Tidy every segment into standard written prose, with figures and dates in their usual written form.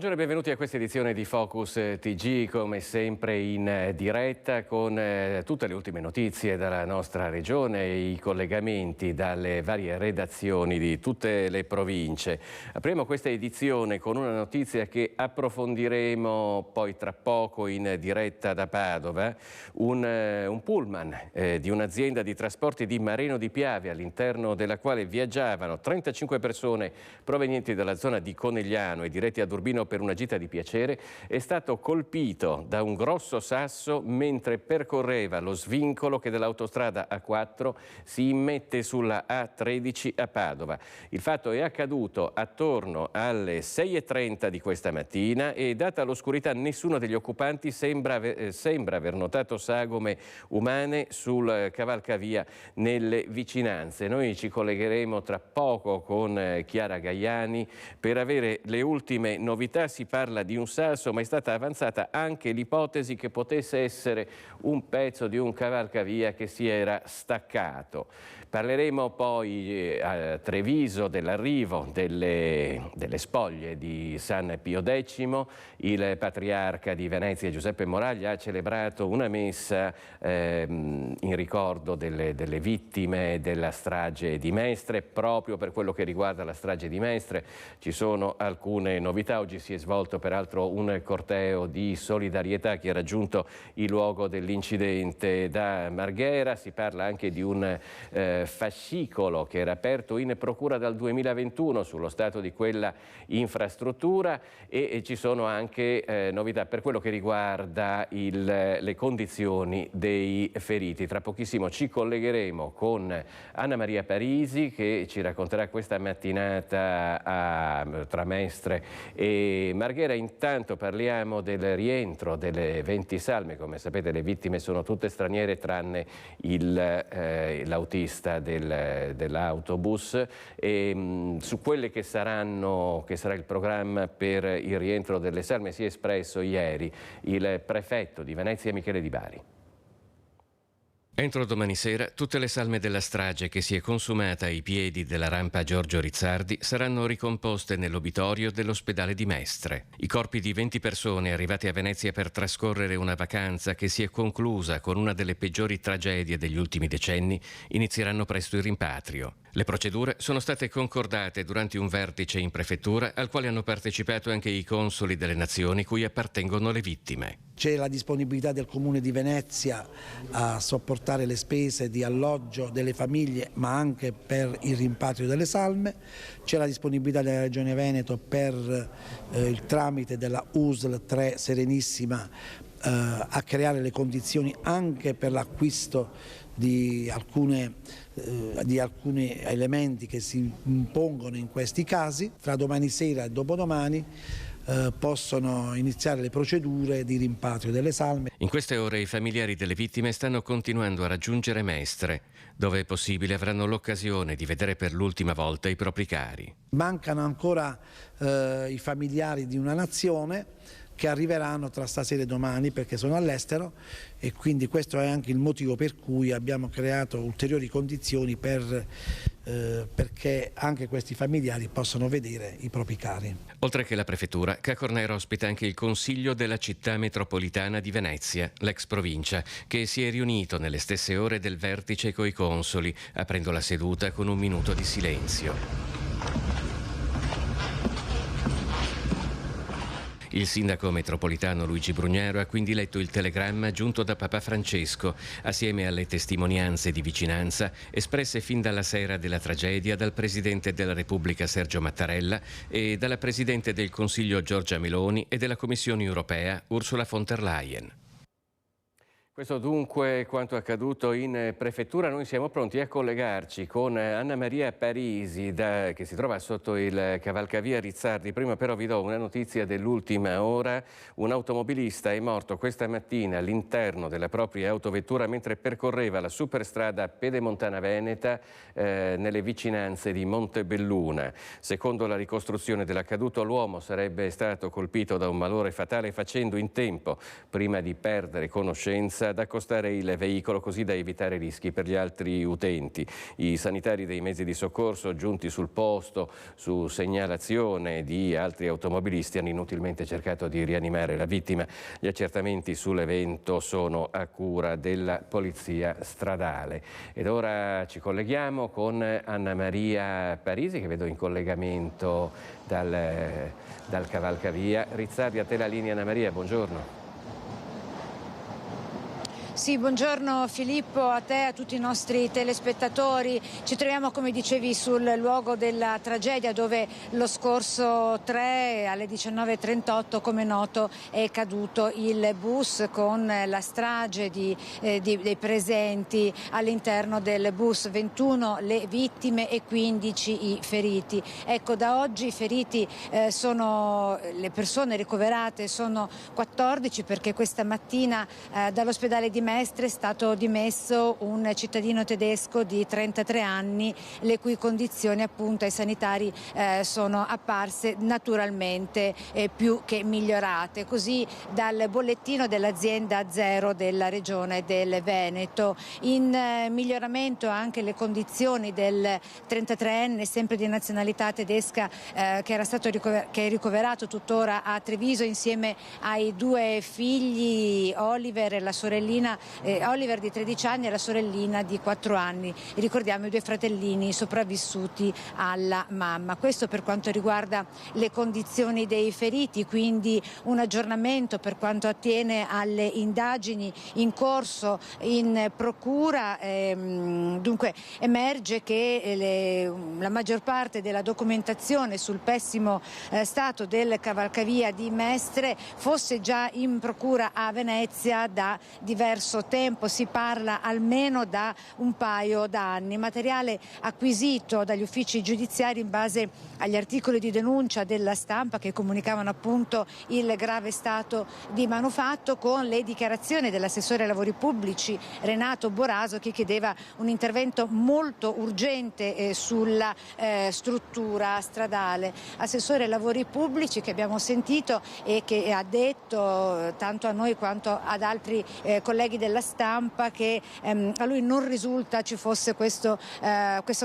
Buongiorno e benvenuti a questa edizione di Focus TG, come sempre in diretta con tutte le ultime notizie dalla nostra regione e i collegamenti dalle varie redazioni di tutte le province. Apriamo questa edizione con una notizia che approfondiremo poi tra poco in diretta da Padova. Un pullman di un'azienda di trasporti di Mareno di Piave, all'interno della quale viaggiavano 35 persone provenienti dalla zona di Conegliano e diretti ad Urbino per una gita di piacere, è stato colpito da un grosso sasso mentre percorreva lo svincolo che dall'autostrada A4 si immette sulla A13 a Padova. Il fatto è accaduto attorno alle 6:30 di questa mattina e, data l'oscurità, nessuno degli occupanti sembra aver notato sagome umane sul cavalcavia nelle vicinanze. Noi ci collegheremo tra poco con Chiara Gaiani per avere le ultime novità. Si parla di un sasso, ma è stata avanzata anche l'ipotesi che potesse essere un pezzo di un cavalcavia che si era staccato. Parleremo poi a Treviso dell'arrivo delle spoglie di San Pio X. Il patriarca di Venezia Giuseppe Moraglia ha celebrato una messa in ricordo delle vittime della strage di Mestre. Proprio per quello che riguarda la strage di Mestre ci sono alcune novità. Oggi si è svolto peraltro un corteo di solidarietà che ha raggiunto il luogo dell'incidente da Marghera. Si parla anche di un fascicolo che era aperto in procura dal 2021 sullo stato di quella infrastruttura e ci sono anche novità per quello che riguarda le condizioni dei feriti. Tra pochissimo ci collegheremo con Anna Maria Parisi, che ci racconterà questa mattinata tra Mestre e Marghera. Intanto parliamo del rientro delle 20 salme. Come sapete, le vittime sono tutte straniere tranne l'autista dell'autobus. Su quelle che sarà il programma per il rientro delle salme si è espresso ieri il prefetto di Venezia Michele Di Bari. Entro domani sera tutte le salme della strage che si è consumata ai piedi della rampa Giorgio Rizzardi saranno ricomposte nell'obitorio dell'ospedale di Mestre. I corpi di 20 persone arrivate a Venezia per trascorrere una vacanza che si è conclusa con una delle peggiori tragedie degli ultimi decenni inizieranno presto il rimpatrio. Le procedure sono state concordate durante un vertice in prefettura al quale hanno partecipato anche i consoli delle nazioni cui appartengono le vittime. C'è la disponibilità del Comune di Venezia a sopportare le spese di alloggio delle famiglie, ma anche per il rimpatrio delle salme. C'è la disponibilità della Regione Veneto per il tramite della USL 3 Serenissima a creare le condizioni anche per l'acquisto di alcuni elementi che si impongono in questi casi. Fra domani sera e dopodomani possono iniziare le procedure di rimpatrio delle salme. In queste ore i familiari delle vittime stanno continuando a raggiungere Mestre. Dove è possibile avranno l'occasione di vedere per l'ultima volta i propri cari. Mancano ancora i familiari di una nazione che arriveranno tra stasera e domani perché sono all'estero, e quindi questo è anche il motivo per cui abbiamo creato ulteriori condizioni perché anche questi familiari possano vedere i propri cari. Oltre che la prefettura, Ca' Cornero ospita anche il Consiglio della città metropolitana di Venezia, l'ex provincia, che si è riunito nelle stesse ore del vertice coi consoli, aprendo la seduta con un minuto di silenzio. Il sindaco metropolitano Luigi Brugnaro ha quindi letto il telegramma giunto da Papa Francesco, assieme alle testimonianze di vicinanza espresse fin dalla sera della tragedia dal Presidente della Repubblica Sergio Mattarella e dalla Presidente del Consiglio Giorgia Meloni e della Commissione europea Ursula von der Leyen. Questo dunque quanto accaduto in prefettura. Noi siamo pronti a collegarci con Anna Maria Parisi che si trova sotto il cavalcavia Rizzardi. Prima però vi do una notizia dell'ultima ora. Un automobilista è morto questa mattina all'interno della propria autovettura mentre percorreva la superstrada Pedemontana Veneta nelle vicinanze di Montebelluna. Secondo la ricostruzione dell'accaduto, l'uomo sarebbe stato colpito da un malore fatale facendo in tempo prima di perdere conoscenza ad accostare il veicolo così da evitare rischi per gli altri utenti. I sanitari dei mezzi di soccorso giunti sul posto su segnalazione di altri automobilisti hanno inutilmente cercato di rianimare la vittima. Gli accertamenti sull'evento sono a cura della Polizia Stradale. Ed ora ci colleghiamo con Anna Maria Parisi, che vedo in collegamento dal cavalcavia. Rizzardi, a te la linea, Anna Maria, buongiorno. Sì, buongiorno Filippo, a te e a tutti i nostri telespettatori. Ci troviamo, come dicevi, sul luogo della tragedia dove lo scorso 3 alle 19:38, come noto, è caduto il bus con la strage dei presenti all'interno del bus, 21 le vittime e 15 i feriti. Ecco, da oggi i feriti le persone ricoverate sono 14, perché questa mattina dall'ospedale di Mestre è stato dimesso un cittadino tedesco di 33 anni, le cui condizioni appunto ai sanitari sono apparse naturalmente più che migliorate. Così dal bollettino dell'azienda Zero della regione del Veneto. In miglioramento anche le condizioni del 33enne, sempre di nazionalità tedesca, che è ricoverato tuttora a Treviso insieme ai 2 figli, Oliver e la sorellina, Oliver di 13 anni e la sorellina di 4 anni. Ricordiamo i 2 fratellini sopravvissuti alla mamma. Questo per quanto riguarda le condizioni dei feriti, quindi un aggiornamento per quanto attiene alle indagini in corso in procura. Dunque emerge che la maggior parte della documentazione sul pessimo stato del cavalcavia di Mestre fosse già in procura a Venezia da diverso tempo, si parla almeno da un paio d'anni. Materiale acquisito dagli uffici giudiziari in base agli articoli di denuncia della Stampa che comunicavano appunto il grave stato di manufatto, con le dichiarazioni dell'assessore ai lavori pubblici Renato Boraso, che chiedeva un intervento molto urgente sulla struttura stradale. Assessore ai lavori pubblici che abbiamo sentito e che ha detto tanto a noi quanto ad altri colleghi della Stampa che a lui non risulta ci fosse questo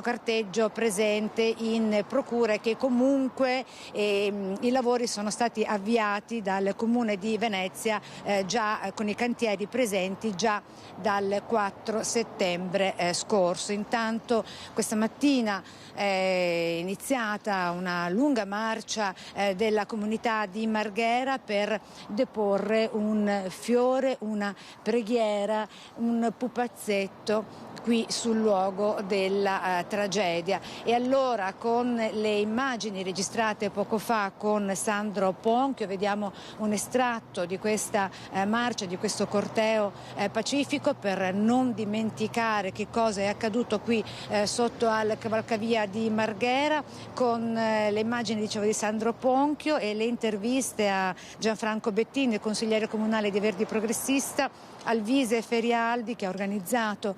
carteggio presente in procura e che comunque i lavori sono stati avviati dal Comune di Venezia già con i cantieri presenti già dal 4 settembre scorso. Intanto questa mattina è iniziata una lunga marcia della comunità di Marghera per deporre un fiore, una preghiera, un pupazzetto qui sul luogo della tragedia. E allora, con le immagini registrate poco fa con Sandro Ponchio, vediamo un estratto di questa marcia, di questo corteo pacifico, per non dimenticare che cosa è accaduto qui sotto al cavalcavia di Marghera, con le immagini, dicevo, di Sandro Ponchio e le interviste a Gianfranco Bettini, il consigliere comunale di Verdi Progressista, Alvise Ferialdi, che ha organizzato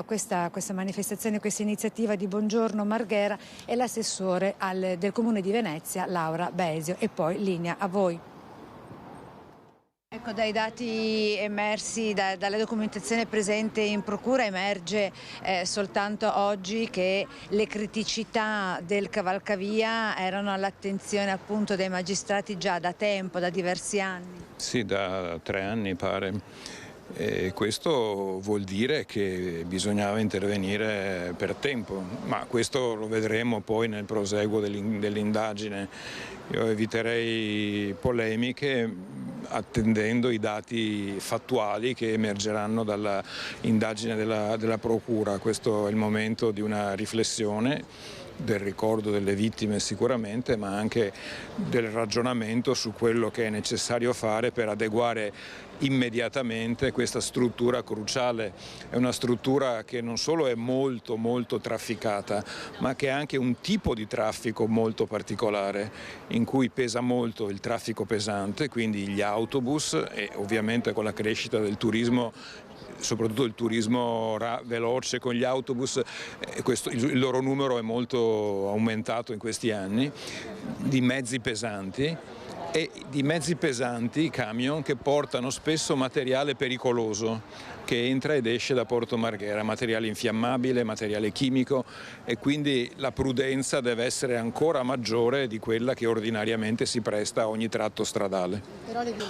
questa manifestazione, questa iniziativa di Buongiorno Marghera, e l'assessore del Comune di Venezia, Laura Besio. E poi linea a voi. Ecco, dai dati emersi dalla documentazione presente in procura emerge soltanto oggi che le criticità del cavalcavia erano all'attenzione appunto dei magistrati già da tempo, da diversi anni. Sì, da 3 anni pare. E questo vuol dire che bisognava intervenire per tempo, ma questo lo vedremo poi nel proseguo dell'indagine. Io eviterei polemiche attendendo i dati fattuali che emergeranno dall'indagine della Procura. Questo è il momento di una riflessione, del ricordo delle vittime sicuramente, ma anche del ragionamento su quello che è necessario fare per adeguare immediatamente questa struttura cruciale. È una struttura che non solo è molto molto trafficata, ma che ha anche un tipo di traffico molto particolare, in cui pesa molto il traffico pesante, quindi gli autobus, e ovviamente con la crescita del soprattutto il turismo veloce con gli autobus, il loro numero è molto aumentato in questi anni, di mezzi pesanti, e di mezzi pesanti, camion, che portano spesso materiale pericoloso che entra ed esce da Porto Marghera, materiale infiammabile, materiale chimico, e quindi la prudenza deve essere ancora maggiore di quella che ordinariamente si presta a ogni tratto stradale.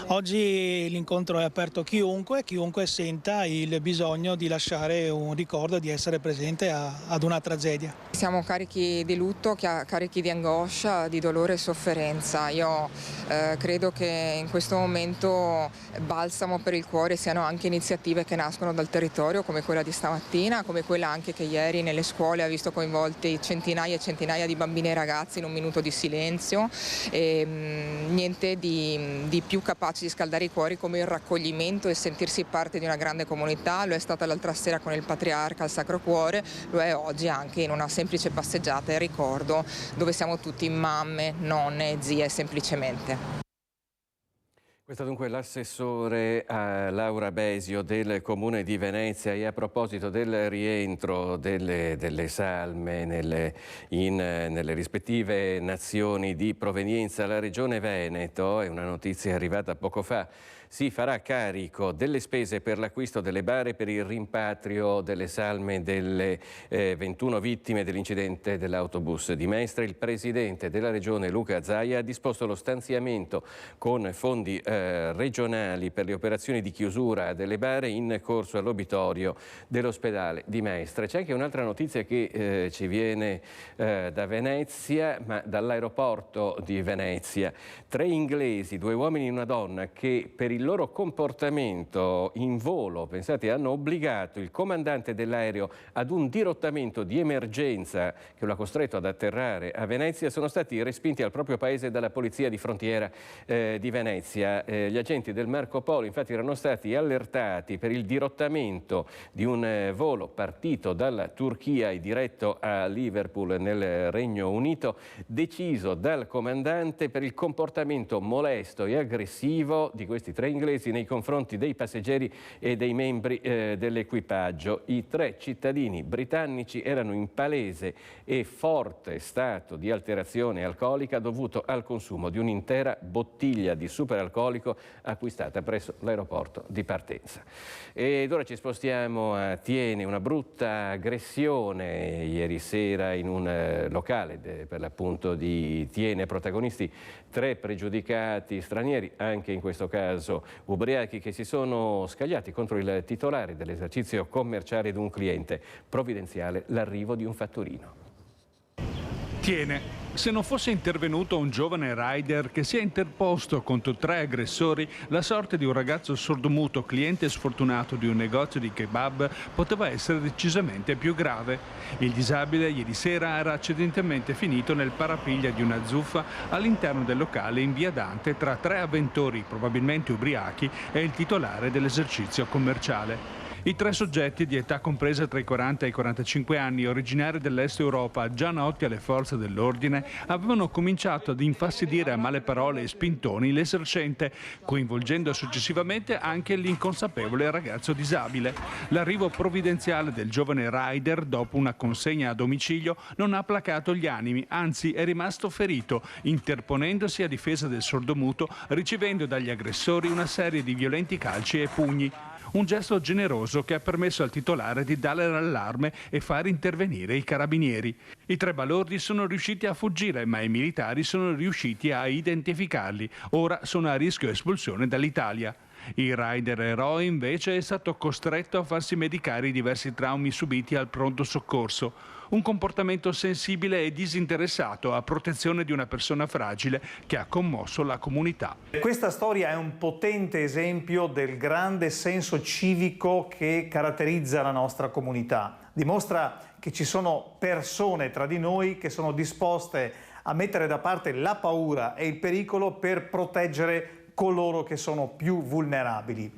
Oggi l'incontro è aperto a chiunque senta il bisogno di lasciare un ricordo, di essere presente ad una tragedia. Siamo carichi di lutto, carichi di angoscia, di dolore e sofferenza. Io credo che in questo momento balsamo per il cuore siano anche iniziative che nascono dal territorio, come quella di stamattina, come quella anche che ieri nelle scuole ha visto coinvolti centinaia e centinaia di bambini e ragazzi in un minuto di silenzio. Niente di più capace di scaldare i cuori come il raccoglimento e sentirsi parte di una grande comunità. Lo è stata l'altra sera con il Patriarca al Sacro Cuore, lo è oggi anche in una semplice passeggiata e ricordo dove siamo tutti mamme, nonne, zie semplicemente. Questo dunque l'assessore Laura Besio del Comune di Venezia. E a proposito del rientro delle salme nelle rispettive nazioni di provenienza, la Regione Veneto, è una notizia arrivata poco fa, si farà carico delle spese per l'acquisto delle bare per il rimpatrio delle salme delle 21 vittime dell'incidente dell'autobus di Mestre. Il presidente della Regione Luca Zaia ha disposto lo stanziamento con fondi regionali per le operazioni di chiusura delle bare in corso all'obitorio dell'ospedale di Mestre. C'è anche un'altra notizia che ci viene da Venezia, ma dall'aeroporto di Venezia. 3 inglesi, 2 uomini e una donna, che per il loro comportamento in volo, pensate, hanno obbligato il comandante dell'aereo ad un dirottamento di emergenza che lo ha costretto ad atterrare a Venezia, sono stati respinti al proprio paese dalla polizia di frontiera di Venezia. Gli agenti del Marco Polo infatti erano stati allertati per il dirottamento di un volo partito dalla Turchia e diretto a Liverpool nel Regno Unito, deciso dal comandante per il comportamento molesto e aggressivo di questi 3 inglesi nei confronti dei passeggeri e dei membri dell'equipaggio. I 3 cittadini britannici erano in palese e forte stato di alterazione alcolica dovuto al consumo di un'intera bottiglia di superalcolico acquistata presso l'aeroporto di partenza. Ed ora ci spostiamo a Thiene. Una brutta aggressione ieri sera in un locale per l'appunto di Thiene, protagonisti 3 pregiudicati stranieri, anche in questo caso ubriachi, che si sono scagliati contro il titolare dell'esercizio commerciale di un cliente. Provvidenziale l'arrivo di un fattorino. Thiene. Se non fosse intervenuto un giovane rider che si è interposto contro 3 aggressori, la sorte di un ragazzo sordomuto, cliente sfortunato di un negozio di kebab, poteva essere decisamente più grave. Il disabile ieri sera era accidentalmente finito nel parapiglia di una zuffa all'interno del locale in via Dante tra 3 avventori, probabilmente ubriachi, e il titolare dell'esercizio commerciale. I 3 soggetti di età compresa tra i 40 e i 45 anni, originari dell'Est Europa, già noti alle forze dell'ordine, avevano cominciato ad infastidire a male parole e spintoni l'esercente, coinvolgendo successivamente anche l'inconsapevole ragazzo disabile. L'arrivo provvidenziale del giovane rider, dopo una consegna a domicilio, non ha placato gli animi, anzi è rimasto ferito, interponendosi a difesa del sordomuto, ricevendo dagli aggressori una serie di violenti calci e pugni. Un gesto generoso che ha permesso al titolare di dare l'allarme e far intervenire i carabinieri. I 3 balordi sono riusciti a fuggire, ma i militari sono riusciti a identificarli. Ora sono a rischio espulsione dall'Italia. Il rider eroe invece è stato costretto a farsi medicare i diversi traumi subiti al pronto soccorso. Un comportamento sensibile e disinteressato a protezione di una persona fragile che ha commosso la comunità. Questa storia è un potente esempio del grande senso civico che caratterizza la nostra comunità. Dimostra che ci sono persone tra di noi che sono disposte a mettere da parte la paura e il pericolo per proteggere coloro che sono più vulnerabili.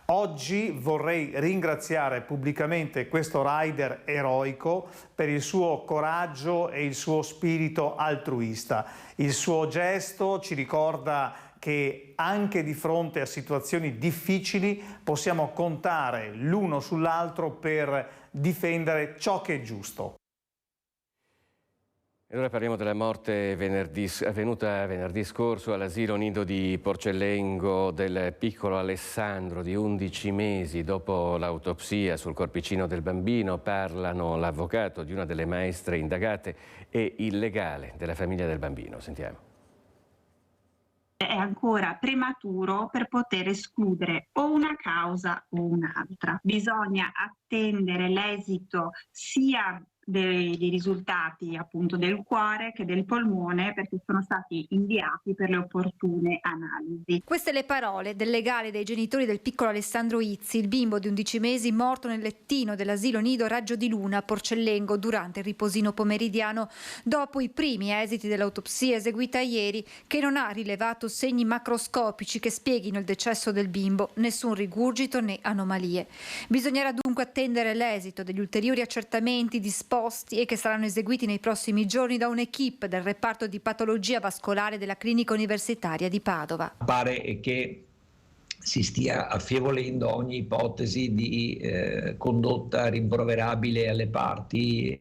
Oggi vorrei ringraziare pubblicamente questo rider eroico per il suo coraggio e il suo spirito altruista. Il suo gesto ci ricorda che anche di fronte a situazioni difficili possiamo contare l'uno sull'altro per difendere ciò che è giusto. E ora parliamo della morte avvenuta venerdì scorso all'asilo nido di Porcellengo del piccolo Alessandro di 11 mesi. Dopo l'autopsia sul corpicino del bambino parlano l'avvocato di una delle maestre indagate e il legale della famiglia del bambino. Sentiamo. È ancora prematuro per poter escludere o una causa o un'altra. Bisogna attendere l'esito sia dei risultati appunto del cuore che del polmone, perché sono stati inviati per le opportune analisi. Queste le parole del legale dei genitori del piccolo Alessandro Izzi, il bimbo di 11 mesi morto nel lettino dell'asilo nido Raggio di Luna a Porcellengo durante il riposino pomeridiano, dopo i primi esiti dell'autopsia eseguita ieri, che non ha rilevato segni macroscopici che spieghino il decesso del bimbo, nessun rigurgito né anomalie. Bisognerà dunque attendere l'esito degli ulteriori accertamenti disposti e che saranno eseguiti nei prossimi giorni da un'equipe del reparto di patologia vascolare della clinica universitaria di Padova. Pare che si stia affievolendo ogni ipotesi di condotta rimproverabile alle parti,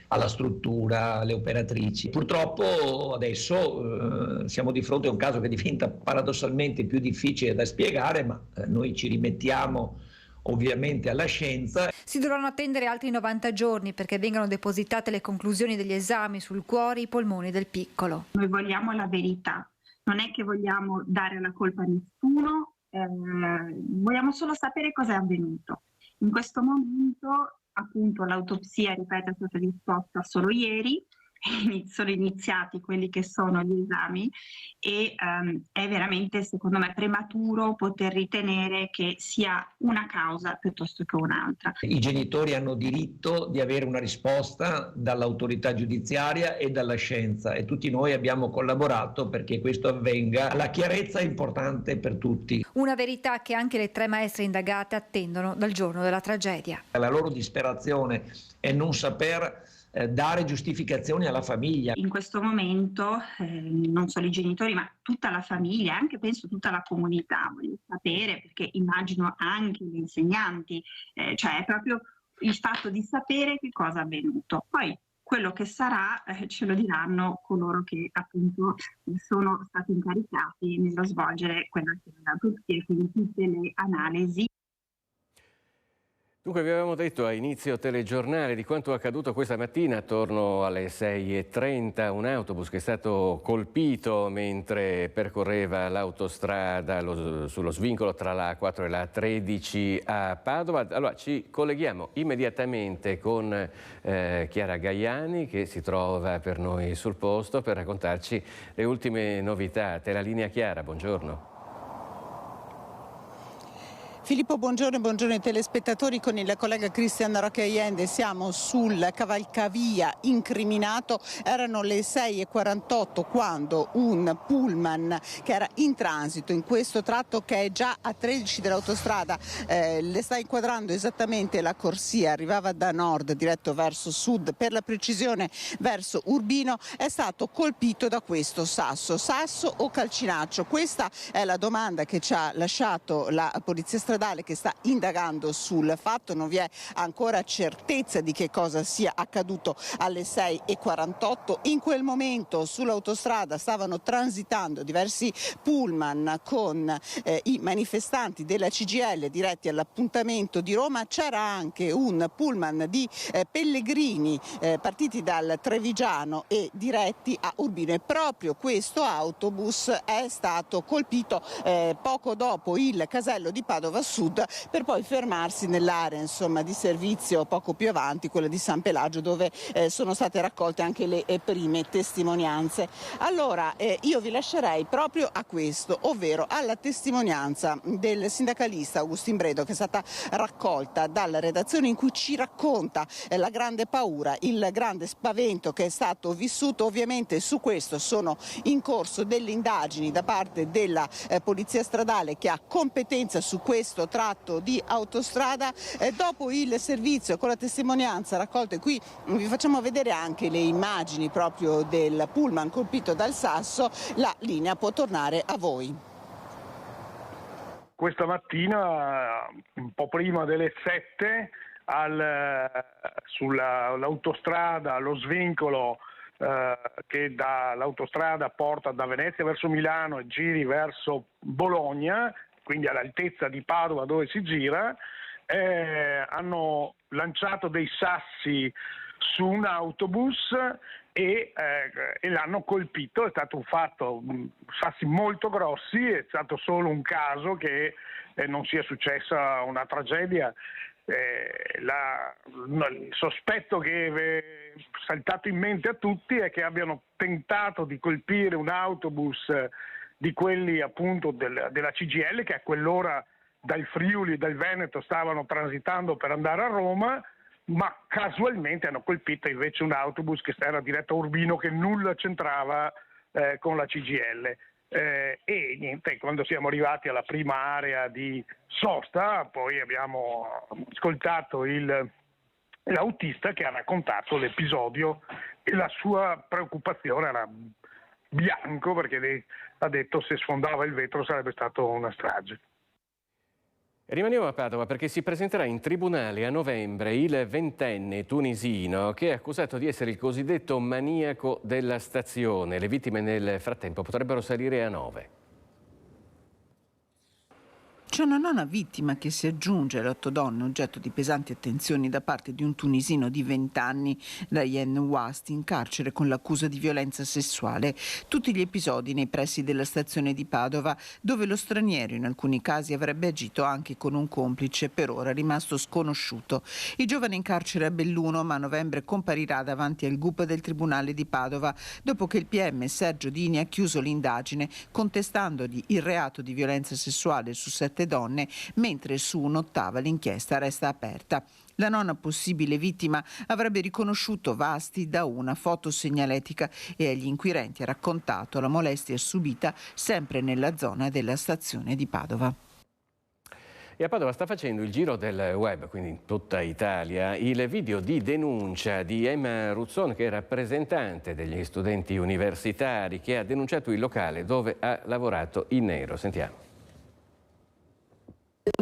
alla struttura, alle operatrici. Purtroppo adesso siamo di fronte a un caso che diventa paradossalmente più difficile da spiegare, ma noi ci rimettiamo ovviamente alla scienza. Si dovranno attendere altri 90 giorni perché vengano depositate le conclusioni degli esami sul cuore e i polmoni del piccolo. Noi vogliamo la verità, non è che vogliamo dare la colpa a nessuno, vogliamo solo sapere cosa è avvenuto. In questo momento appunto l'autopsia, ripeto, è stata disposta solo ieri, sono iniziati quelli che sono gli esami e è veramente secondo me prematuro poter ritenere che sia una causa piuttosto che un'altra. I genitori hanno diritto di avere una risposta dall'autorità giudiziaria e dalla scienza e tutti noi abbiamo collaborato perché questo avvenga. La chiarezza è importante per tutti. Una verità che anche le 3 maestre indagate attendono dal giorno della tragedia. La loro disperazione è non saper dare giustificazioni alla famiglia. In questo momento non solo i genitori ma tutta la famiglia, anche penso tutta la comunità voglio sapere, perché immagino anche gli insegnanti, cioè è proprio il fatto di sapere che cosa è avvenuto. Poi quello che sarà ce lo diranno coloro che appunto sono stati incaricati nello svolgere quella che è l'autopsia e quindi tutte le analisi. Dunque vi avevamo detto a inizio telegiornale di quanto accaduto questa mattina attorno alle 6:30, un autobus che è stato colpito mentre percorreva l'autostrada sullo svincolo tra la A4 e la A13 a Padova. Allora ci colleghiamo immediatamente con Chiara Gaiani che si trova per noi sul posto per raccontarci le ultime novità. Te la linea Chiara, buongiorno. Filippo, buongiorno e buongiorno ai telespettatori. Con il collega Cristian Roccaiende siamo sul cavalcavia incriminato. Erano le 6:48 quando un pullman che era in transito in questo tratto che è già a 13 dell'autostrada, le sta inquadrando esattamente la corsia, arrivava da nord diretto verso sud, per la precisione verso Urbino, è stato colpito da questo sasso o calcinaccio. Questa è la domanda che ci ha lasciato la polizia stradale che sta indagando sul fatto. Non vi è ancora certezza di che cosa sia accaduto alle 6:48. In quel momento sull'autostrada stavano transitando diversi pullman con i manifestanti della CGIL diretti all'appuntamento di Roma. C'era anche un pullman di pellegrini partiti dal Trevigiano e diretti a Urbino e proprio questo autobus è stato colpito poco dopo il casello di Padova Sud per poi fermarsi nell'area di servizio poco più avanti, quella di San Pelagio, dove sono state raccolte anche le prime testimonianze. Allora io vi lascerei proprio a questo, ovvero alla testimonianza del sindacalista Agustin Bredo che è stata raccolta dalla redazione, in cui ci racconta la grande paura, il grande spavento che è stato vissuto. Ovviamente su questo sono in corso delle indagini da parte della polizia stradale che ha competenza su questo tratto di autostrada. Dopo il servizio con la testimonianza raccolte qui vi facciamo vedere anche le immagini proprio del pullman colpito dal sasso. La linea può tornare a voi. Questa mattina, un po' prima delle 7, sull'autostrada allo svincolo che dall'autostrada porta da Venezia verso Milano e giri verso Bologna, quindi all'altezza di Padova dove si gira, hanno lanciato dei sassi su un autobus e l'hanno colpito. È stato un fatto, sassi molto grossi, è stato solo un caso che non sia successa una tragedia. Il sospetto che è saltato in mente a tutti è che abbiano tentato di colpire un autobus di quelli appunto della CGIL, che a quell'ora dal Friuli e dal Veneto stavano transitando per andare a Roma, ma casualmente hanno colpito invece un autobus che era diretto a Urbino, che nulla c'entrava con la CGIL. E niente, quando siamo arrivati alla prima area di sosta, poi abbiamo ascoltato l'autista che ha raccontato l'episodio, e la sua preoccupazione era bianco, perché ha detto se sfondava il vetro sarebbe stato una strage. Rimaniamo a Padova perché si presenterà in tribunale a novembre il 20enne tunisino che è accusato di essere il cosiddetto maniaco della stazione. Le vittime nel frattempo potrebbero salire a 9. C'è una nona vittima che si aggiunge alle 8 donne oggetto di pesanti attenzioni da parte di un tunisino di 20 anni, Ryan Wast, in carcere con l'accusa di violenza sessuale. Tutti gli episodi nei pressi della stazione di Padova, dove lo straniero in alcuni casi avrebbe agito anche con un complice, per ora rimasto sconosciuto. Il giovane in carcere a Belluno, ma a novembre comparirà davanti al GUP del Tribunale di Padova, dopo che il PM Sergio Dini ha chiuso l'indagine contestandogli il reato di violenza sessuale su 7 donne, mentre su un'ottava l'inchiesta resta aperta. La nona possibile vittima avrebbe riconosciuto Vasti da una fotosegnaletica e agli inquirenti ha raccontato la molestia subita sempre nella zona della stazione di Padova. E a Padova sta facendo il giro del web, quindi in tutta Italia, il video di denuncia di Emma Ruzzon, che è rappresentante degli studenti universitari, che ha denunciato il locale dove ha lavorato in nero. Sentiamo.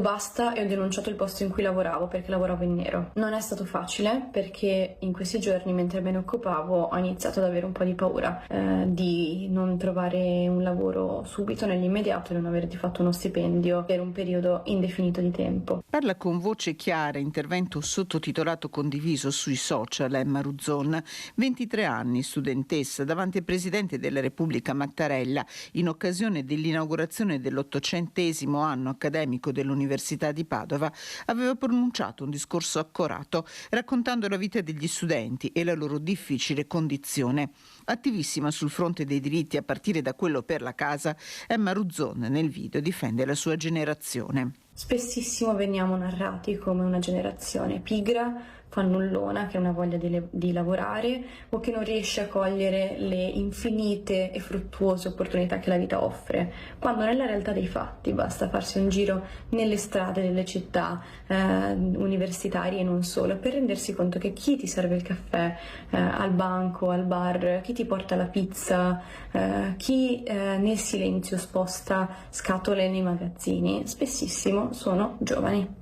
Basta e ho denunciato il posto in cui lavoravo perché lavoravo in nero. Non è stato facile perché in questi giorni, mentre me ne occupavo, ho iniziato ad avere un po' di paura di non trovare un lavoro subito nell'immediato e non aver di fatto uno stipendio per un periodo indefinito di tempo. Parla con voce chiara, intervento sottotitolato condiviso sui social, Emma Ruzzon, 23 anni, studentessa, davanti al Presidente della Repubblica Mattarella in occasione dell'inaugurazione dell'800° anno accademico dell'Università di Padova, aveva pronunciato un discorso accorato raccontando la vita degli studenti e la loro difficile condizione. Attivissima sul fronte dei diritti a partire da quello per la casa, Emma Ruzzon nel video difende la sua generazione. Spessissimo veniamo narrati come una generazione pigra, fannullona, che non ha voglia di lavorare o che non riesce a cogliere le infinite e fruttuose opportunità che la vita offre, quando nella realtà dei fatti basta farsi un giro nelle strade delle città universitarie e non solo, per rendersi conto che chi ti serve il caffè al banco, al bar, chi ti porta la pizza, chi nel silenzio sposta scatole nei magazzini, spessissimo sono giovani.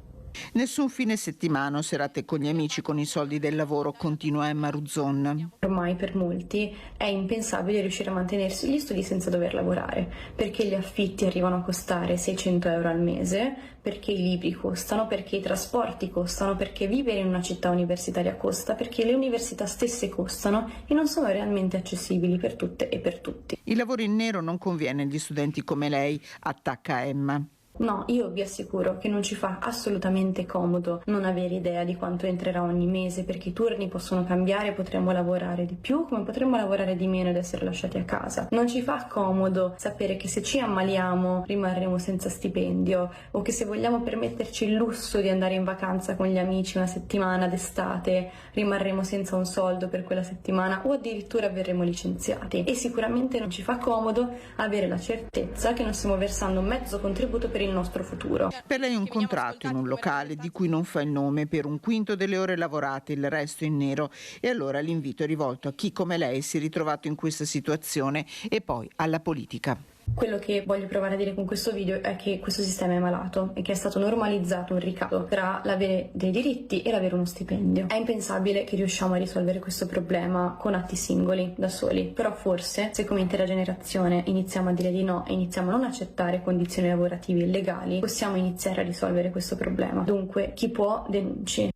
Nessun fine settimana, serate con gli amici con i soldi del lavoro, continua Emma Ruzzon. Ormai per molti è impensabile riuscire a mantenersi gli studi senza dover lavorare, perché gli affitti arrivano a costare 600 euro al mese, perché i libri costano, perché i trasporti costano, perché vivere in una città universitaria costa, perché le università stesse costano e non sono realmente accessibili per tutte e per tutti. Il lavoro in nero non conviene agli studenti come lei, attacca Emma. No, io vi assicuro che non ci fa assolutamente comodo non avere idea di quanto entrerà ogni mese, perché i turni possono cambiare, potremmo lavorare di più come potremmo lavorare di meno ed essere lasciati a casa. Non ci fa comodo sapere che se ci ammaliamo rimarremo senza stipendio, o che se vogliamo permetterci il lusso di andare in vacanza con gli amici una settimana d'estate rimarremo senza un soldo per quella settimana o addirittura verremo licenziati. E sicuramente non ci fa comodo avere la certezza che non stiamo versando mezzo contributo per il nostro futuro. Per lei un contratto in un locale di cui non fa il nome per un quinto delle ore lavorate, il resto in nero, e allora l'invito è rivolto a chi come lei si è ritrovato in questa situazione e poi alla politica. Quello che voglio provare a dire con questo video è che questo sistema è malato e che è stato normalizzato un ricatto tra l'avere dei diritti e l'avere uno stipendio. È impensabile che riusciamo a risolvere questo problema con atti singoli, da soli, però forse se come intera generazione iniziamo a dire di no e iniziamo a non accettare condizioni lavorative illegali, possiamo iniziare a risolvere questo problema. Dunque, chi può denunci.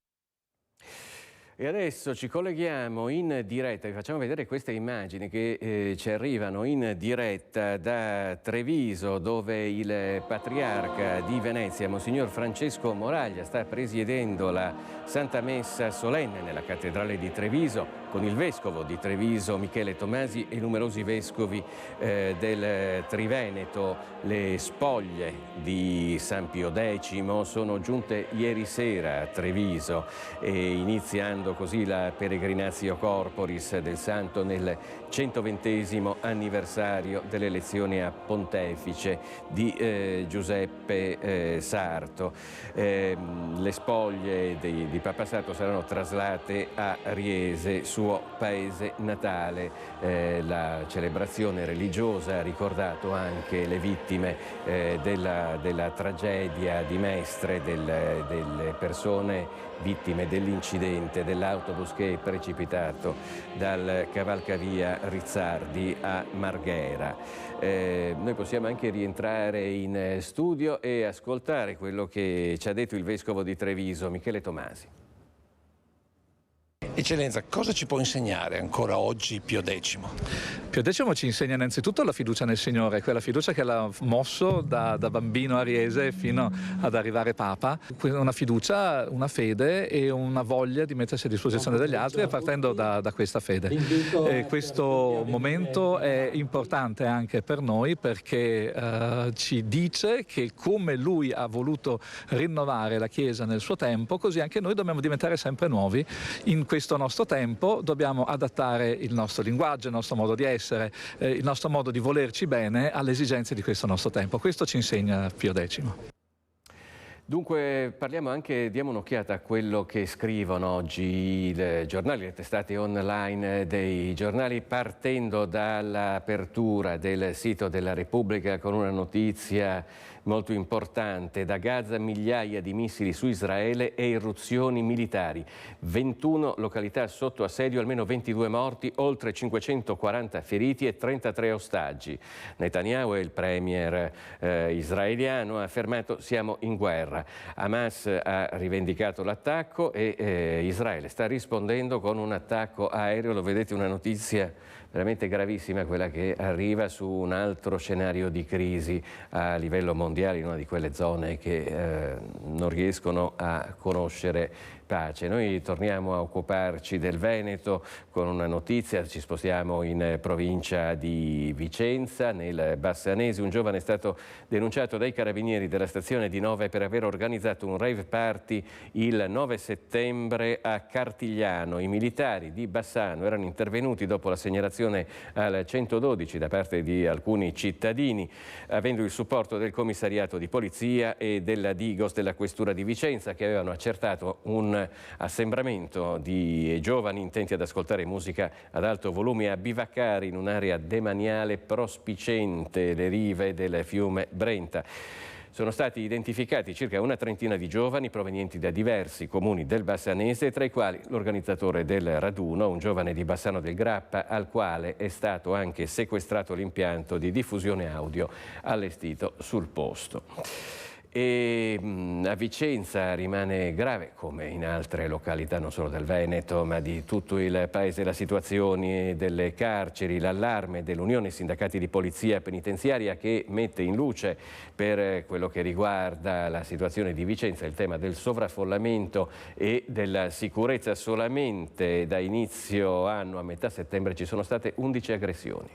E adesso ci colleghiamo in diretta, vi facciamo vedere queste immagini che ci arrivano in diretta da Treviso, dove il patriarca di Venezia, Monsignor Francesco Moraglia, sta presiedendo la Santa Messa solenne nella cattedrale di Treviso con il vescovo di Treviso Michele Tomasi e numerosi vescovi del Triveneto. Le spoglie di San Pio X sono giunte ieri sera a Treviso, iniziando così la Peregrinatio Corporis del Santo nel 120° anniversario dell'elezione a pontefice di Giuseppe Sarto. Le spoglie di Papa Sarto saranno traslate a Riese, suo paese natale. La celebrazione religiosa ha ricordato anche le vittime della tragedia di Mestre, delle persone vittime dell'incidente dell'autobus che è precipitato dal cavalcavia Rizzardi a Marghera. Noi possiamo anche rientrare in studio e ascoltare quello che ci ha detto il vescovo di Treviso, Michele Tomasi. Eccellenza, cosa ci può insegnare ancora oggi Pio X? Pio X ci insegna innanzitutto la fiducia nel Signore, quella fiducia che l'ha mosso da bambino a Riese fino ad arrivare Papa. Una fiducia, una fede e una voglia di mettersi a disposizione degli altri, partendo da questa fede. Questo momento è importante anche per noi perché ci dice che come lui ha voluto rinnovare la Chiesa nel suo tempo, così anche noi dobbiamo diventare sempre nuovi. In questo nostro tempo dobbiamo adattare il nostro linguaggio, il nostro modo di essere, il nostro modo di volerci bene alle esigenze di questo nostro tempo. Questo ci insegna Pio X. Dunque diamo un'occhiata a quello che scrivono oggi i giornali, le testate online dei giornali, partendo dall'apertura del sito della Repubblica con una notizia molto importante. Da Gaza migliaia di missili su Israele e irruzioni militari. 21 località sotto assedio, almeno 22 morti, oltre 540 feriti e 33 ostaggi. Netanyahu, il premier israeliano, ha affermato: siamo in guerra. Hamas ha rivendicato l'attacco e Israele sta rispondendo con un attacco aereo. Lo vedete, una notizia veramente gravissima, quella che arriva su un altro scenario di crisi a livello mondiale, in una di quelle zone che non riescono a conoscere pace. Noi torniamo a occuparci del Veneto con una notizia, ci spostiamo in provincia di Vicenza, nel Bassanese. Un giovane è stato denunciato dai carabinieri della stazione di Nove per aver organizzato un rave party il 9 settembre a Cartigliano. I militari di Bassano erano intervenuti dopo la segnalazione al 112 da parte di alcuni cittadini, avendo il supporto del commissariato di polizia e della Digos della questura di Vicenza, che avevano accertato un assembramento di giovani intenti ad ascoltare musica ad alto volume e a bivaccare in un'area demaniale prospiciente le rive del fiume Brenta. Sono stati identificati circa una trentina di giovani provenienti da diversi comuni del Bassanese, tra i quali l'organizzatore del raduno, un giovane di Bassano del Grappa, al quale è stato anche sequestrato l'impianto di diffusione audio allestito sul posto. E a Vicenza rimane grave, come in altre località non solo del Veneto ma di tutto il paese, la situazione delle carceri, l'allarme dell'Unione Sindacati di Polizia Penitenziaria, che mette in luce, per quello che riguarda la situazione di Vicenza, il tema del sovraffollamento e della sicurezza. Solamente da inizio anno a metà settembre ci sono state 11 aggressioni.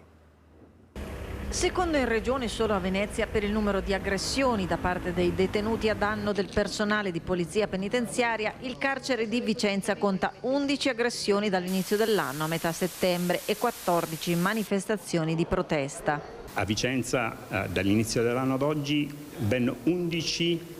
Secondo in regione solo a Venezia per il numero di aggressioni da parte dei detenuti a danno del personale di polizia penitenziaria, il carcere di Vicenza conta 11 aggressioni dall'inizio dell'anno a metà settembre e 14 manifestazioni di protesta. A Vicenza dall'inizio dell'anno ad oggi ben 11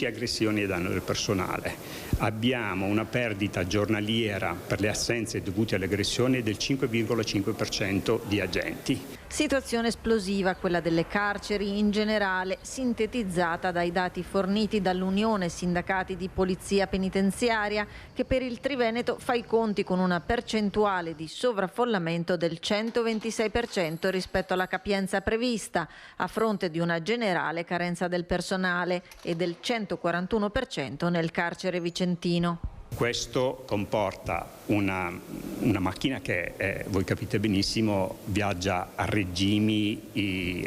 aggressioni a danno del personale. Abbiamo una perdita giornaliera per le assenze dovute alle aggressioni del 5,5% di agenti. Situazione esplosiva quella delle carceri in generale, sintetizzata dai dati forniti dall'Unione Sindacati di Polizia Penitenziaria, che per il Triveneto fa i conti con una percentuale di sovraffollamento del 126% rispetto alla capienza prevista, a fronte di una generale carenza del personale, e del 141% nel carcere vicentino. Questo comporta una macchina che, voi capite benissimo, viaggia a regimi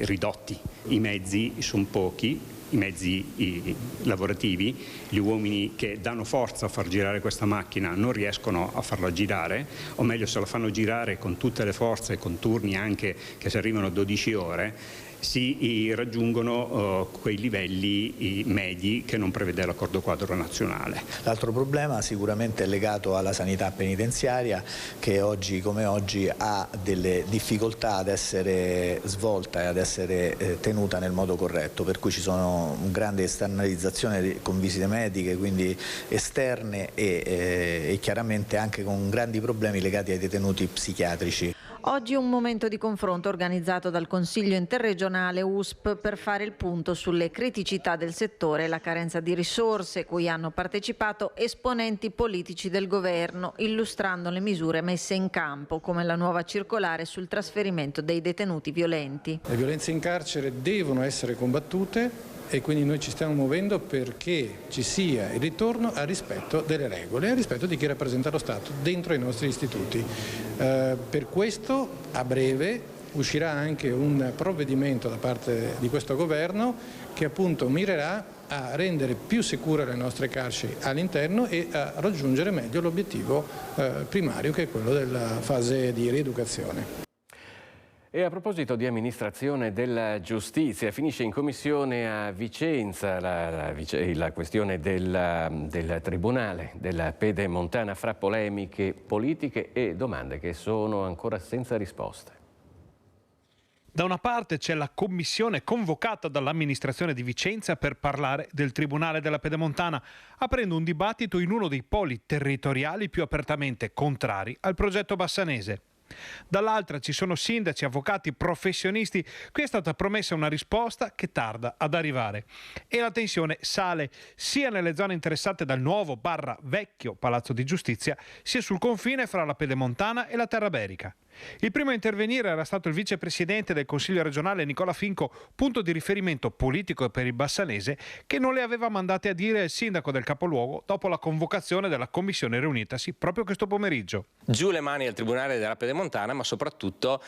ridotti. I mezzi sono pochi, i mezzi lavorativi, gli uomini che danno forza a far girare questa macchina non riescono a farla girare, o meglio, se la fanno girare con tutte le forze, con turni anche che si arrivano a 12 ore, si raggiungono quei livelli medi che non prevede l'accordo quadro nazionale. L'altro problema sicuramente è legato alla sanità penitenziaria, che oggi come oggi ha delle difficoltà ad essere svolta e ad essere tenuta nel modo corretto, per cui ci sono una grande esternalizzazione con visite mediche, quindi esterne, e chiaramente anche con grandi problemi legati ai detenuti psichiatrici. Oggi un momento di confronto organizzato dal Consiglio interregionale USP per fare il punto sulle criticità del settore e la carenza di risorse, cui hanno partecipato esponenti politici del governo, illustrando le misure messe in campo, come la nuova circolare sul trasferimento dei detenuti violenti. Le violenze in carcere devono essere combattute, e quindi noi ci stiamo muovendo perché ci sia il ritorno al rispetto delle regole e al rispetto di chi rappresenta lo Stato dentro i nostri istituti. Per questo a breve uscirà anche un provvedimento da parte di questo governo che appunto mirerà a rendere più sicure le nostre carceri all'interno e a raggiungere meglio l'obiettivo primario, che è quello della fase di rieducazione. E a proposito di amministrazione della giustizia, finisce in commissione a Vicenza la questione del Tribunale della Pedemontana, fra polemiche politiche e domande che sono ancora senza risposte. Da una parte c'è la commissione convocata dall'amministrazione di Vicenza per parlare del Tribunale della Pedemontana, aprendo un dibattito in uno dei poli territoriali più apertamente contrari al progetto bassanese. Dall'altra ci sono sindaci, avvocati, professionisti. Qui è stata promessa una risposta che tarda ad arrivare e la tensione sale sia nelle zone interessate dal nuovo / vecchio Palazzo di Giustizia, sia sul confine fra la Pedemontana e la Terra Berica. Il primo a intervenire era stato il vicepresidente del Consiglio regionale Nicola Finco, punto di riferimento politico per il bassanese, che non le aveva mandate a dire il sindaco del capoluogo dopo la convocazione della commissione riunitasi proprio questo pomeriggio. Giù le mani al Tribunale della Pedemontana, ma soprattutto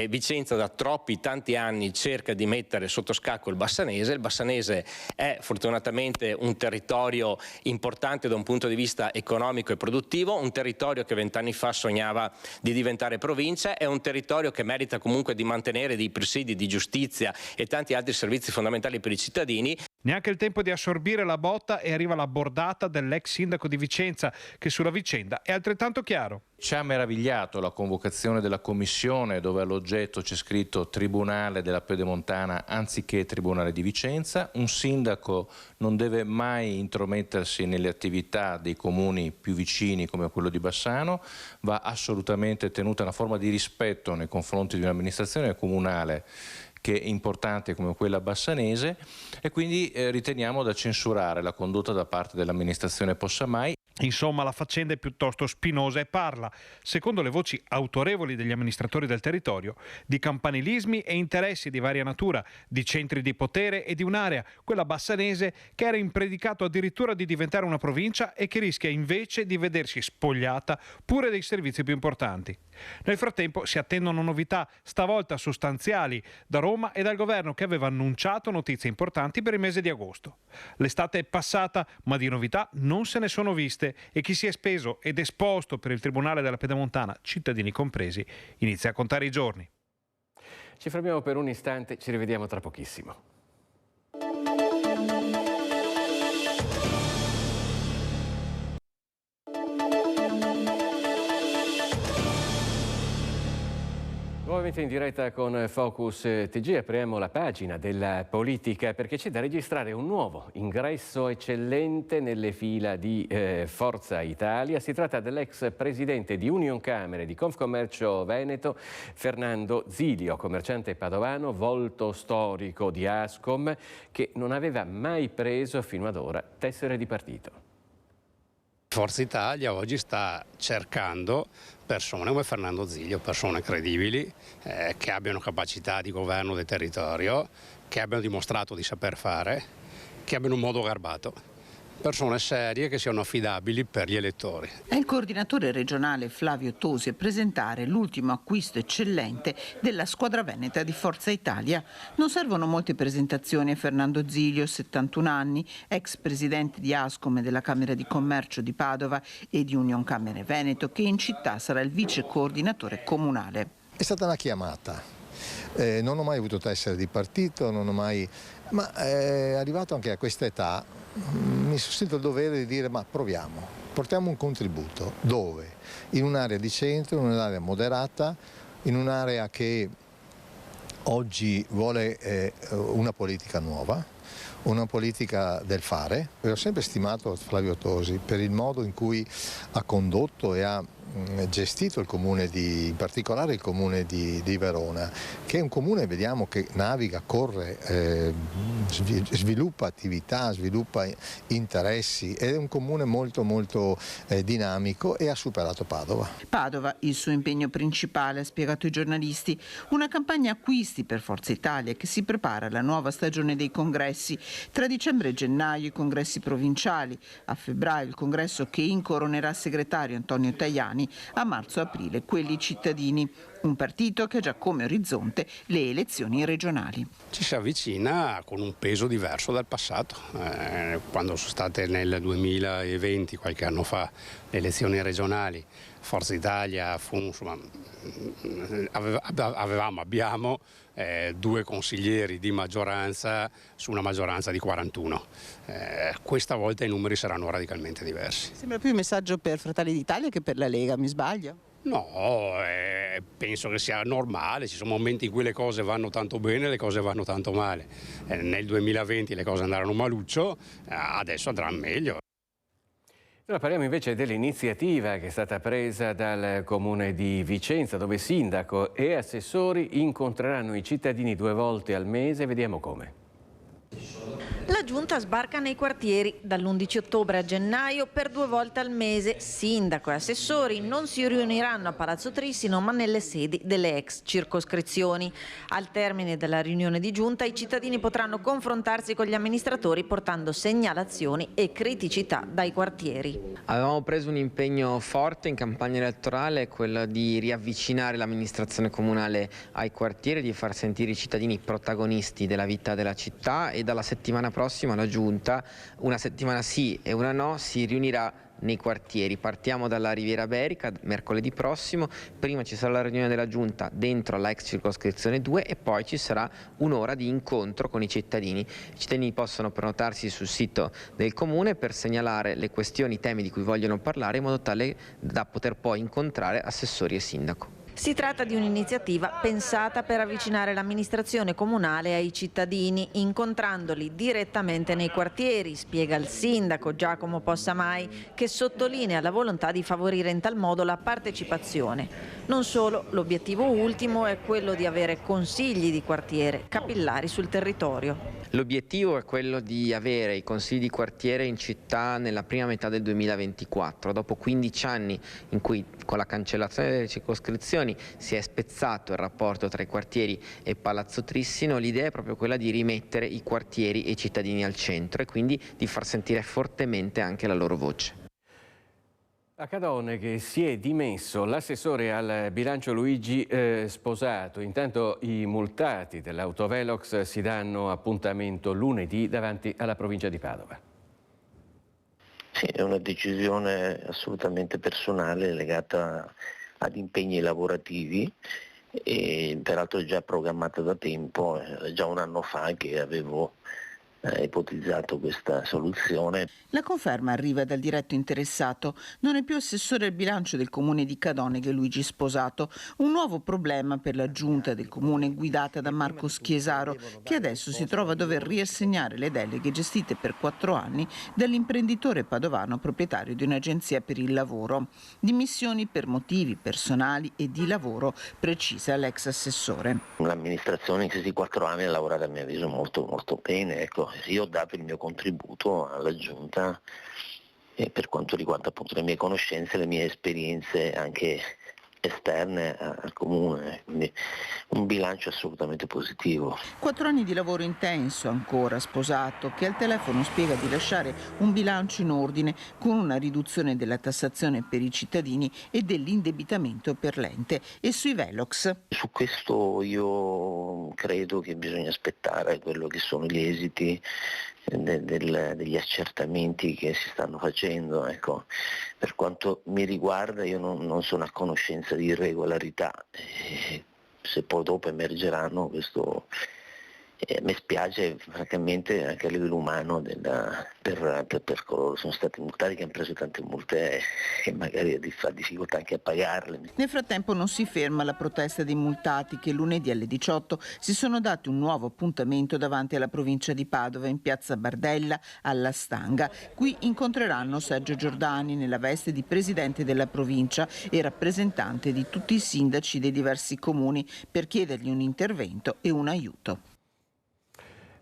Vicenza da tanti anni cerca di mettere sotto scacco il bassanese. Il bassanese è fortunatamente un territorio importante da un punto di vista economico e produttivo, un territorio che 20 anni fa sognava di diventare provincia. È un territorio che merita comunque di mantenere dei presidi di giustizia e tanti altri servizi fondamentali per i cittadini. Neanche il tempo di assorbire la botta e arriva la bordata dell'ex sindaco di Vicenza, che sulla vicenda è altrettanto chiaro. Ci ha meravigliato la convocazione della commissione, dove all'oggetto c'è scritto Tribunale della Pedemontana anziché Tribunale di Vicenza. Un sindaco non deve mai intromettersi nelle attività dei comuni più vicini come quello di Bassano, va assolutamente tenuta una forma di rispetto nei confronti di un'amministrazione comunale che è importante come quella bassanese, e quindi riteniamo da censurare la condotta da parte dell'amministrazione Possamai. Insomma, la faccenda è piuttosto spinosa e parla, secondo le voci autorevoli degli amministratori del territorio, di campanilismi e interessi di varia natura, di centri di potere e di un'area, quella bassanese, che era in predicato addirittura di diventare una provincia e che rischia invece di vedersi spogliata pure dei servizi più importanti. Nel frattempo si attendono novità, stavolta sostanziali, da Roma e dal governo, che aveva annunciato notizie importanti per il mese di agosto. L'estate è passata, ma di novità non se ne sono viste, e chi si è speso ed esposto per il Tribunale della Pedemontana, cittadini compresi, inizia a contare i giorni. Ci fermiamo per un istante, ci rivediamo tra pochissimo. Nuovamente in diretta con Focus TG, apriamo la pagina della politica perché c'è da registrare un nuovo ingresso eccellente nelle fila di Forza Italia. Si tratta dell'ex presidente di Unioncamere di Confcommercio Veneto, Fernando Zilio, commerciante padovano, volto storico di Ascom, che non aveva mai preso fino ad ora tessere di partito. Forza Italia oggi sta cercando persone come Fernando Zilio, persone credibili, che abbiano capacità di governo del territorio, che abbiano dimostrato di saper fare, che abbiano un modo garbato. Persone serie che siano affidabili per gli elettori. È il coordinatore regionale Flavio Tosi a presentare l'ultimo acquisto eccellente della squadra veneta di Forza Italia. Non servono molte presentazioni a Fernando Zilio, 71 anni, ex presidente di Ascom e della Camera di Commercio di Padova e di Unioncamere Veneto, che in città sarà il vice coordinatore comunale. È stata una chiamata. Non ho mai avuto tessera di partito, ma è arrivato anche a questa età, mi sento il dovere di dire ma proviamo, portiamo un contributo. Dove? In un'area di centro, in un'area moderata, in un'area che oggi vuole una politica nuova, una politica del fare. Ho sempre stimato Flavio Tosi per il modo in cui ha condotto e ha gestito il comune in particolare il comune di Verona, che è un comune, vediamo, che naviga, corre, sviluppa attività, sviluppa interessi, ed è un comune molto molto dinamico, e ha superato Padova. Padova, il suo impegno principale, ha spiegato ai giornalisti, una campagna acquisti per Forza Italia che si prepara alla nuova stagione dei congressi. Tra dicembre e gennaio i congressi provinciali, a febbraio il congresso che incoronerà segretario Antonio Tajani, a marzo-aprile quelli cittadini. Un partito che ha già come orizzonte le elezioni regionali. Ci si avvicina con un peso diverso dal passato. Quando sono state nel 2020, qualche anno fa, le elezioni regionali, Forza Italia abbiamo 2 consiglieri di maggioranza su una maggioranza di 41. Questa volta i numeri saranno radicalmente diversi. Sembra più un messaggio per Fratelli d'Italia che per la Lega, mi sbaglio? No, penso che sia normale, ci sono momenti in cui le cose vanno tanto bene e le cose vanno tanto male. Nel 2020 le cose andarono maluccio, adesso andranno meglio. Ora parliamo invece dell'iniziativa che è stata presa dal Comune di Vicenza, dove sindaco e assessori incontreranno i cittadini 2 volte al mese. Vediamo come. La giunta sbarca nei quartieri dall'11 ottobre a gennaio per 2 volte al mese. Sindaco e assessori non si riuniranno a Palazzo Trissino ma nelle sedi delle ex circoscrizioni. Al termine della riunione di giunta i cittadini potranno confrontarsi con gli amministratori portando segnalazioni e criticità dai quartieri. Avevamo preso un impegno forte in campagna elettorale, quello di riavvicinare l'amministrazione comunale ai quartieri, di far sentire i cittadini protagonisti della vita della città, e dalla settimana prossima la Giunta, una settimana sì e una no, si riunirà nei quartieri. Partiamo dalla Riviera Berica mercoledì prossimo, prima ci sarà la riunione della Giunta dentro alla ex circoscrizione 2 e poi ci sarà un'ora di incontro con i cittadini. I cittadini possono prenotarsi sul sito del Comune per segnalare le questioni, i temi di cui vogliono parlare, in modo tale da poter poi incontrare assessori e sindaco. Si tratta di un'iniziativa pensata per avvicinare l'amministrazione comunale ai cittadini, incontrandoli direttamente nei quartieri, spiega il sindaco Giacomo Possamai, che sottolinea la volontà di favorire in tal modo la partecipazione. Non solo, l'obiettivo ultimo è quello di avere consigli di quartiere capillari sul territorio. L'obiettivo è quello di avere i consigli di quartiere in città nella prima metà del 2024, dopo 15 anni in cui con la cancellazione delle circoscrizioni si è spezzato il rapporto tra i quartieri e Palazzo Trissino. L'idea è proprio quella di rimettere i quartieri e i cittadini al centro e quindi di far sentire fortemente anche la loro voce. A Cadone che si è dimesso l'assessore al bilancio Luigi Sposato. Intanto i multati dell'Autovelox si danno appuntamento lunedì davanti alla provincia di Padova. Sì, è una decisione assolutamente personale legata ad impegni lavorativi e peraltro è già programmata da tempo, già un anno fa che avevo ipotizzato questa soluzione. La conferma arriva dal diretto interessato. Non è più assessore al bilancio del comune di Cadoneghe Luigi Sposato. Un nuovo problema per la giunta del comune guidata da Marco Schiesaro, che adesso si trova a dover riassegnare le deleghe gestite per 4 anni dall'imprenditore padovano proprietario di un'agenzia per il lavoro. Dimissioni per motivi personali e di lavoro, precisa l'ex assessore. L'amministrazione in questi 4 anni ha lavorato a mio avviso molto bene, ecco. Io ho dato il mio contributo alla Giunta per quanto riguarda appunto le mie conoscenze, le mie esperienze anche esterne al comune, quindi un bilancio assolutamente positivo. 4 anni di lavoro intenso ancora Sposato, che al telefono spiega di lasciare un bilancio in ordine con una riduzione della tassazione per i cittadini e dell'indebitamento per l'ente. E sui Velox? Su questo io credo che bisogna aspettare quello che sono gli esiti degli accertamenti che si stanno facendo, ecco. Per quanto mi riguarda io non sono a conoscenza di irregolarità, se poi dopo emergeranno questo mi spiace francamente anche a livello umano per coloro che sono stati multati, che hanno preso tante multe e magari fa difficoltà anche a pagarle. Nel frattempo non si ferma la protesta dei multati, che lunedì alle 18 si sono dati un nuovo appuntamento davanti alla provincia di Padova, in piazza Bardella alla Stanga. Qui incontreranno Sergio Giordani nella veste di presidente della provincia e rappresentante di tutti i sindaci dei diversi comuni per chiedergli un intervento e un aiuto.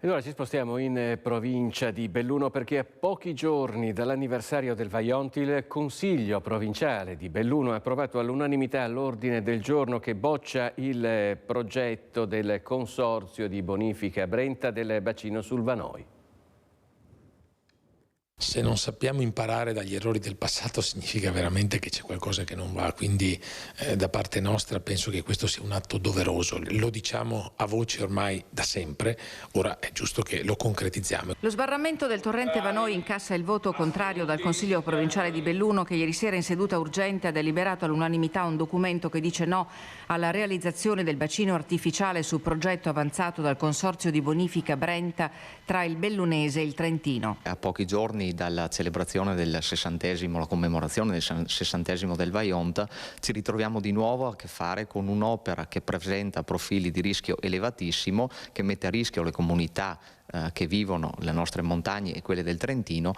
E ora ci spostiamo in provincia di Belluno, perché a pochi giorni dall'anniversario del Vajont il Consiglio provinciale di Belluno ha approvato all'unanimità l'ordine del giorno che boccia il progetto del Consorzio di Bonifica Brenta del bacino sul Vanoi. Se non sappiamo imparare dagli errori del passato significa veramente che c'è qualcosa che non va, quindi da parte nostra penso che questo sia un atto doveroso, lo diciamo a voce ormai da sempre, ora è giusto che lo concretizziamo. Lo sbarramento del torrente Vanoi incassa il voto contrario dal Consiglio provinciale di Belluno, che ieri sera in seduta urgente ha deliberato all'unanimità un documento che dice no alla realizzazione del bacino artificiale sul progetto avanzato dal Consorzio di Bonifica Brenta tra il Bellunese e il Trentino. A pochi giorni dalla celebrazione del 60°, la commemorazione del 60° del Vajont, ci ritroviamo di nuovo a che fare con un'opera che presenta profili di rischio elevatissimo, che mette a rischio le comunità che vivono le nostre montagne e quelle del Trentino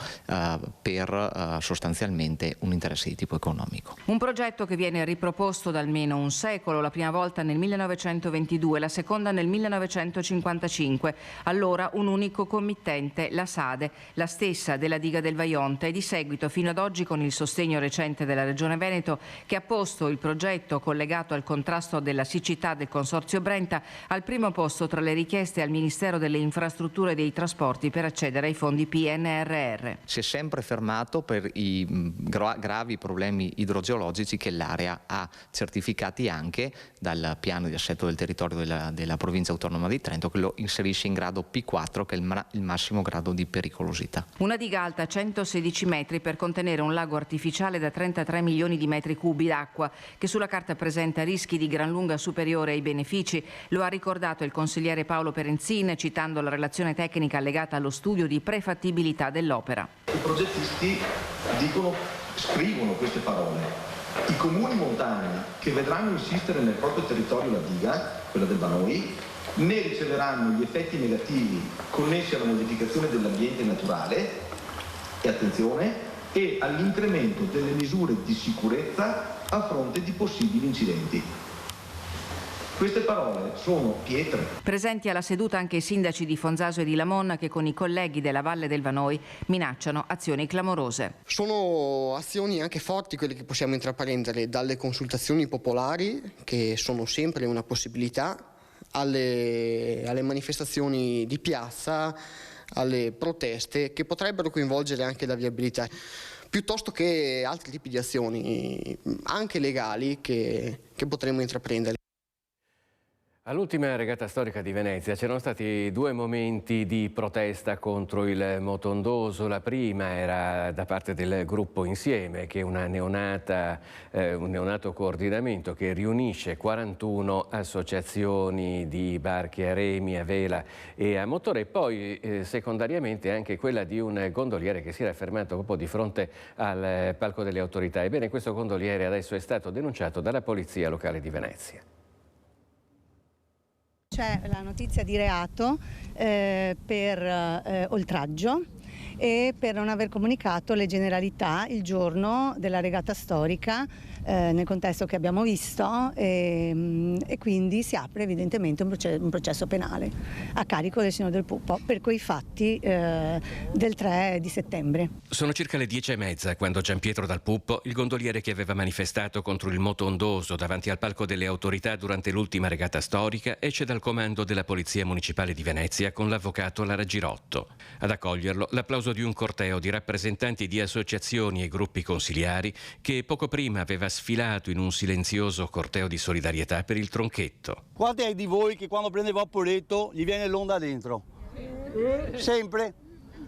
per sostanzialmente un interesse di tipo economico. Un progetto che viene riproposto da almeno un secolo, la prima volta nel 1922, la seconda nel 1955. Allora un unico committente, la SADE, la stessa della diga del Vajont, e di seguito fino ad oggi con il sostegno recente della Regione Veneto, che ha posto il progetto collegato al contrasto della siccità del Consorzio Brenta al primo posto tra le richieste al Ministero delle Infrastrutture e dei Trasporti per accedere ai fondi PNRR. Si è sempre fermato per i gravi problemi idrogeologici che l'area ha, certificati anche dal piano di assetto del territorio della provincia autonoma di Trento, che lo inserisce in grado P4, che è il massimo grado di pericolosità. Una diga alta 116 metri per contenere un lago artificiale da 33 milioni di metri cubi d'acqua, che sulla carta presenta rischi di gran lunga superiori ai benefici, lo ha ricordato il consigliere Paolo Perenzin citando la relazione tecnica legata allo studio di prefattibilità dell'opera. I progettisti scrivono queste parole. I comuni montani che vedranno insistere nel proprio territorio la diga, quella del Vanoi, ne riceveranno gli effetti negativi connessi alla modificazione dell'ambiente naturale e, attenzione, e all'incremento delle misure di sicurezza a fronte di possibili incidenti. Queste parole sono pietre. Presenti alla seduta anche i sindaci di Fonzaso e di Lamon, che con i colleghi della Valle del Vanoi minacciano azioni clamorose. Sono azioni anche forti quelle che possiamo intraprendere, dalle consultazioni popolari, che sono sempre una possibilità, alle manifestazioni di piazza, alle proteste che potrebbero coinvolgere anche la viabilità, piuttosto che altri tipi di azioni anche legali che potremmo intraprendere. All'ultima regata storica di Venezia c'erano stati due momenti di protesta contro il motondoso. La prima era da parte del gruppo Insieme, che è un neonato coordinamento che riunisce 41 associazioni di barchi a remi, a vela e a motore, e poi secondariamente anche quella di un gondoliere che si era fermato proprio di fronte al palco delle autorità. Ebbene, questo gondoliere adesso è stato denunciato dalla polizia locale di Venezia. C'è la notizia di reato per oltraggio e per non aver comunicato le generalità il giorno della regata storica nel contesto che abbiamo visto, e quindi si apre evidentemente un processo penale a carico del signor Del Pupo per quei fatti del 3 di settembre. Sono circa le 10:30 quando Gianpietro Dal Puppo, il gondoliere che aveva manifestato contro il motondoso davanti al palco delle autorità durante l'ultima regata storica, esce dal comando della Polizia Municipale di Venezia con l'avvocato Lara Girotto. Ad accoglierlo l'applauso di un corteo di rappresentanti di associazioni e gruppi consiliari che poco prima aveva sfilato in un silenzioso corteo di solidarietà per il Tronchetto. Quanti è di voi che quando prende il vaporetto gli viene l'onda dentro? Sempre.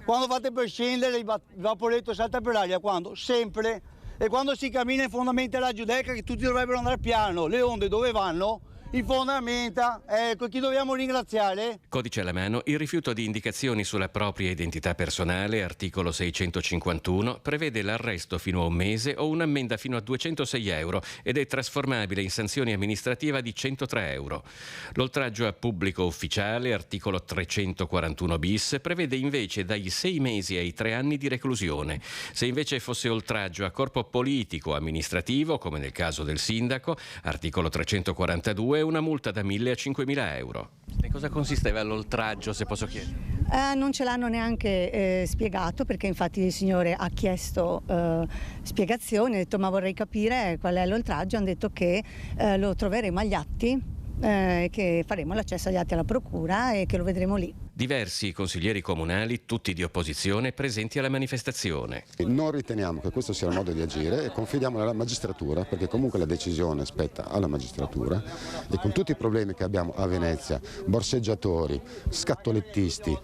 Quando fate per scendere il vaporetto salta per aria, quando? Sempre. E quando si cammina in fondamenta alla Giudecca, che tutti dovrebbero andare piano, le onde dove vanno? In fondamenta, ecco, chi dobbiamo ringraziare? Codice alla mano, il rifiuto di indicazioni sulla propria identità personale, articolo 651, prevede l'arresto fino a un mese o un'ammenda fino a 206 euro ed è trasformabile in sanzione amministrativa di 103 euro. L'oltraggio a pubblico ufficiale, articolo 341 bis, prevede invece dai 6 mesi ai 3 anni di reclusione. Se invece fosse oltraggio a corpo politico o amministrativo, come nel caso del sindaco, articolo 342, una multa da 1.000 a 5.000 euro. E cosa consisteva l'oltraggio, se posso chiedere? Non ce l'hanno neanche spiegato, perché infatti il signore ha chiesto spiegazioni, ha detto ma vorrei capire qual è l'oltraggio, hanno detto che lo troveremo agli atti, che faremo l'accesso agli atti alla procura e che lo vedremo lì. Diversi consiglieri comunali, tutti di opposizione, presenti alla manifestazione. Non riteniamo che questo sia il modo di agire e confidiamo nella magistratura, perché comunque la decisione spetta alla magistratura, e con tutti i problemi che abbiamo a Venezia, borseggiatori, scattolettisti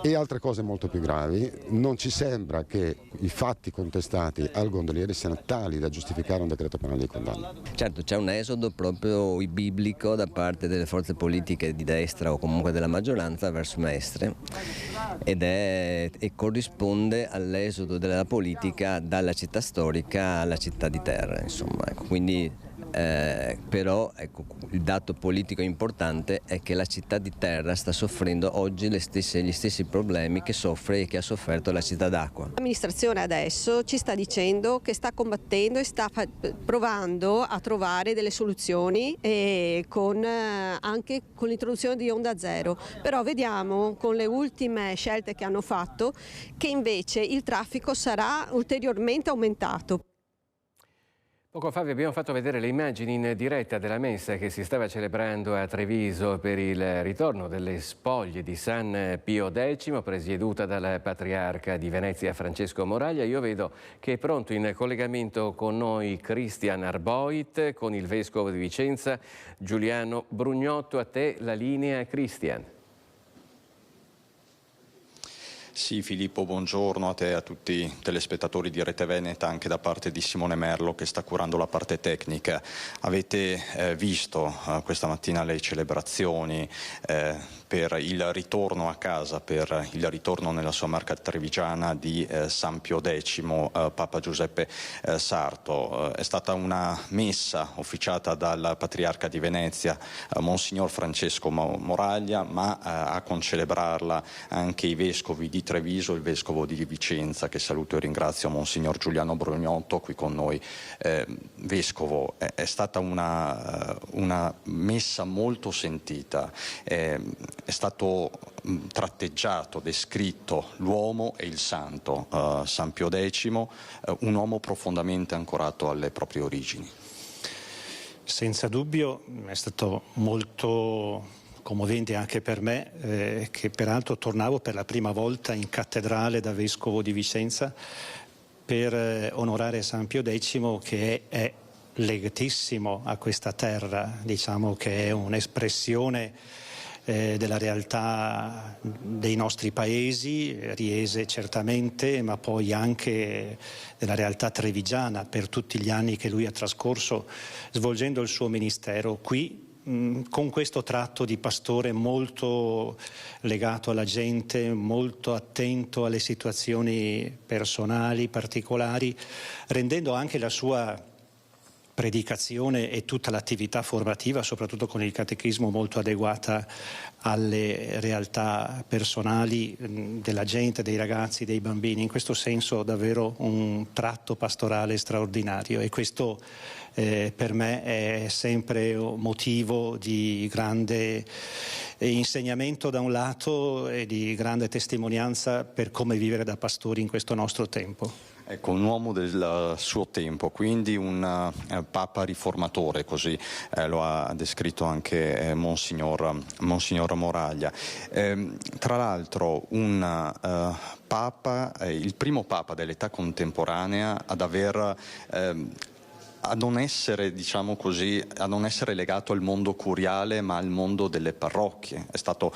e altre cose molto più gravi, non ci sembra che i fatti contestati al gondoliere siano tali da giustificare un decreto penale di condanna. Certo, c'è un esodo proprio biblico da parte delle forze politiche di destra o comunque della maggioranza verso Mestre, e corrisponde all'esodo della politica dalla città storica alla città di terra, insomma, ecco. Quindi però ecco, il dato politico importante è che la città di terra sta soffrendo oggi gli stessi problemi che soffre e che ha sofferto la città d'acqua. L'amministrazione adesso ci sta dicendo che sta combattendo e sta provando a trovare delle soluzioni, anche con l'introduzione di Onda Zero, però vediamo con le ultime scelte che hanno fatto che invece il traffico sarà ulteriormente aumentato. Poco fa vi abbiamo fatto vedere le immagini in diretta della messa che si stava celebrando a Treviso per il ritorno delle spoglie di San Pio X, presieduta dal patriarca di Venezia Francesco Moraglia. Io vedo che è pronto in collegamento con noi Christian Arboit, con il vescovo di Vicenza Giuliano Brugnotto. A te la linea, Christian. Sì, Filippo, buongiorno a te e a tutti i telespettatori di Rete Veneta, anche da parte di Simone Merlo che sta curando la parte tecnica. Avete visto questa mattina le celebrazioni per il ritorno a casa, per il ritorno nella sua marca trevigiana di San Pio X, Papa Giuseppe Sarto. È stata una messa officiata dal Patriarca di Venezia, Monsignor Francesco Moraglia, ma a concelebrarla anche i vescovi di Treviso, il vescovo di Vicenza, che saluto e ringrazio, Monsignor Giuliano Brugnotto, qui con noi. Vescovo, è stata una messa molto sentita. È stato tratteggiato, descritto l'uomo e il santo, San Pio X, un uomo profondamente ancorato alle proprie origini. Senza dubbio è stato molto commovente anche per me, che peraltro tornavo per la prima volta in cattedrale da vescovo di Vicenza per onorare San Pio X, che è legatissimo a questa terra, diciamo che è un'espressione della realtà dei nostri paesi, Riese certamente, ma poi anche della realtà trevigiana per tutti gli anni che lui ha trascorso svolgendo il suo ministero qui, con questo tratto di pastore molto legato alla gente, molto attento alle situazioni personali, particolari, rendendo anche la sua predicazione e tutta l'attività formativa, soprattutto con il catechismo, molto adeguata alle realtà personali della gente, dei ragazzi, dei bambini. In questo senso davvero un tratto pastorale straordinario, e questo per me è sempre un motivo di grande insegnamento da un lato e di grande testimonianza per come vivere da pastori in questo nostro tempo. Ecco, un uomo del suo tempo, quindi un papa riformatore, così lo ha descritto anche Monsignor Moraglia. Tra l'altro un papa, il primo papa dell'età contemporanea a non essere, diciamo così, a non essere legato al mondo curiale ma al mondo delle parrocchie. È stato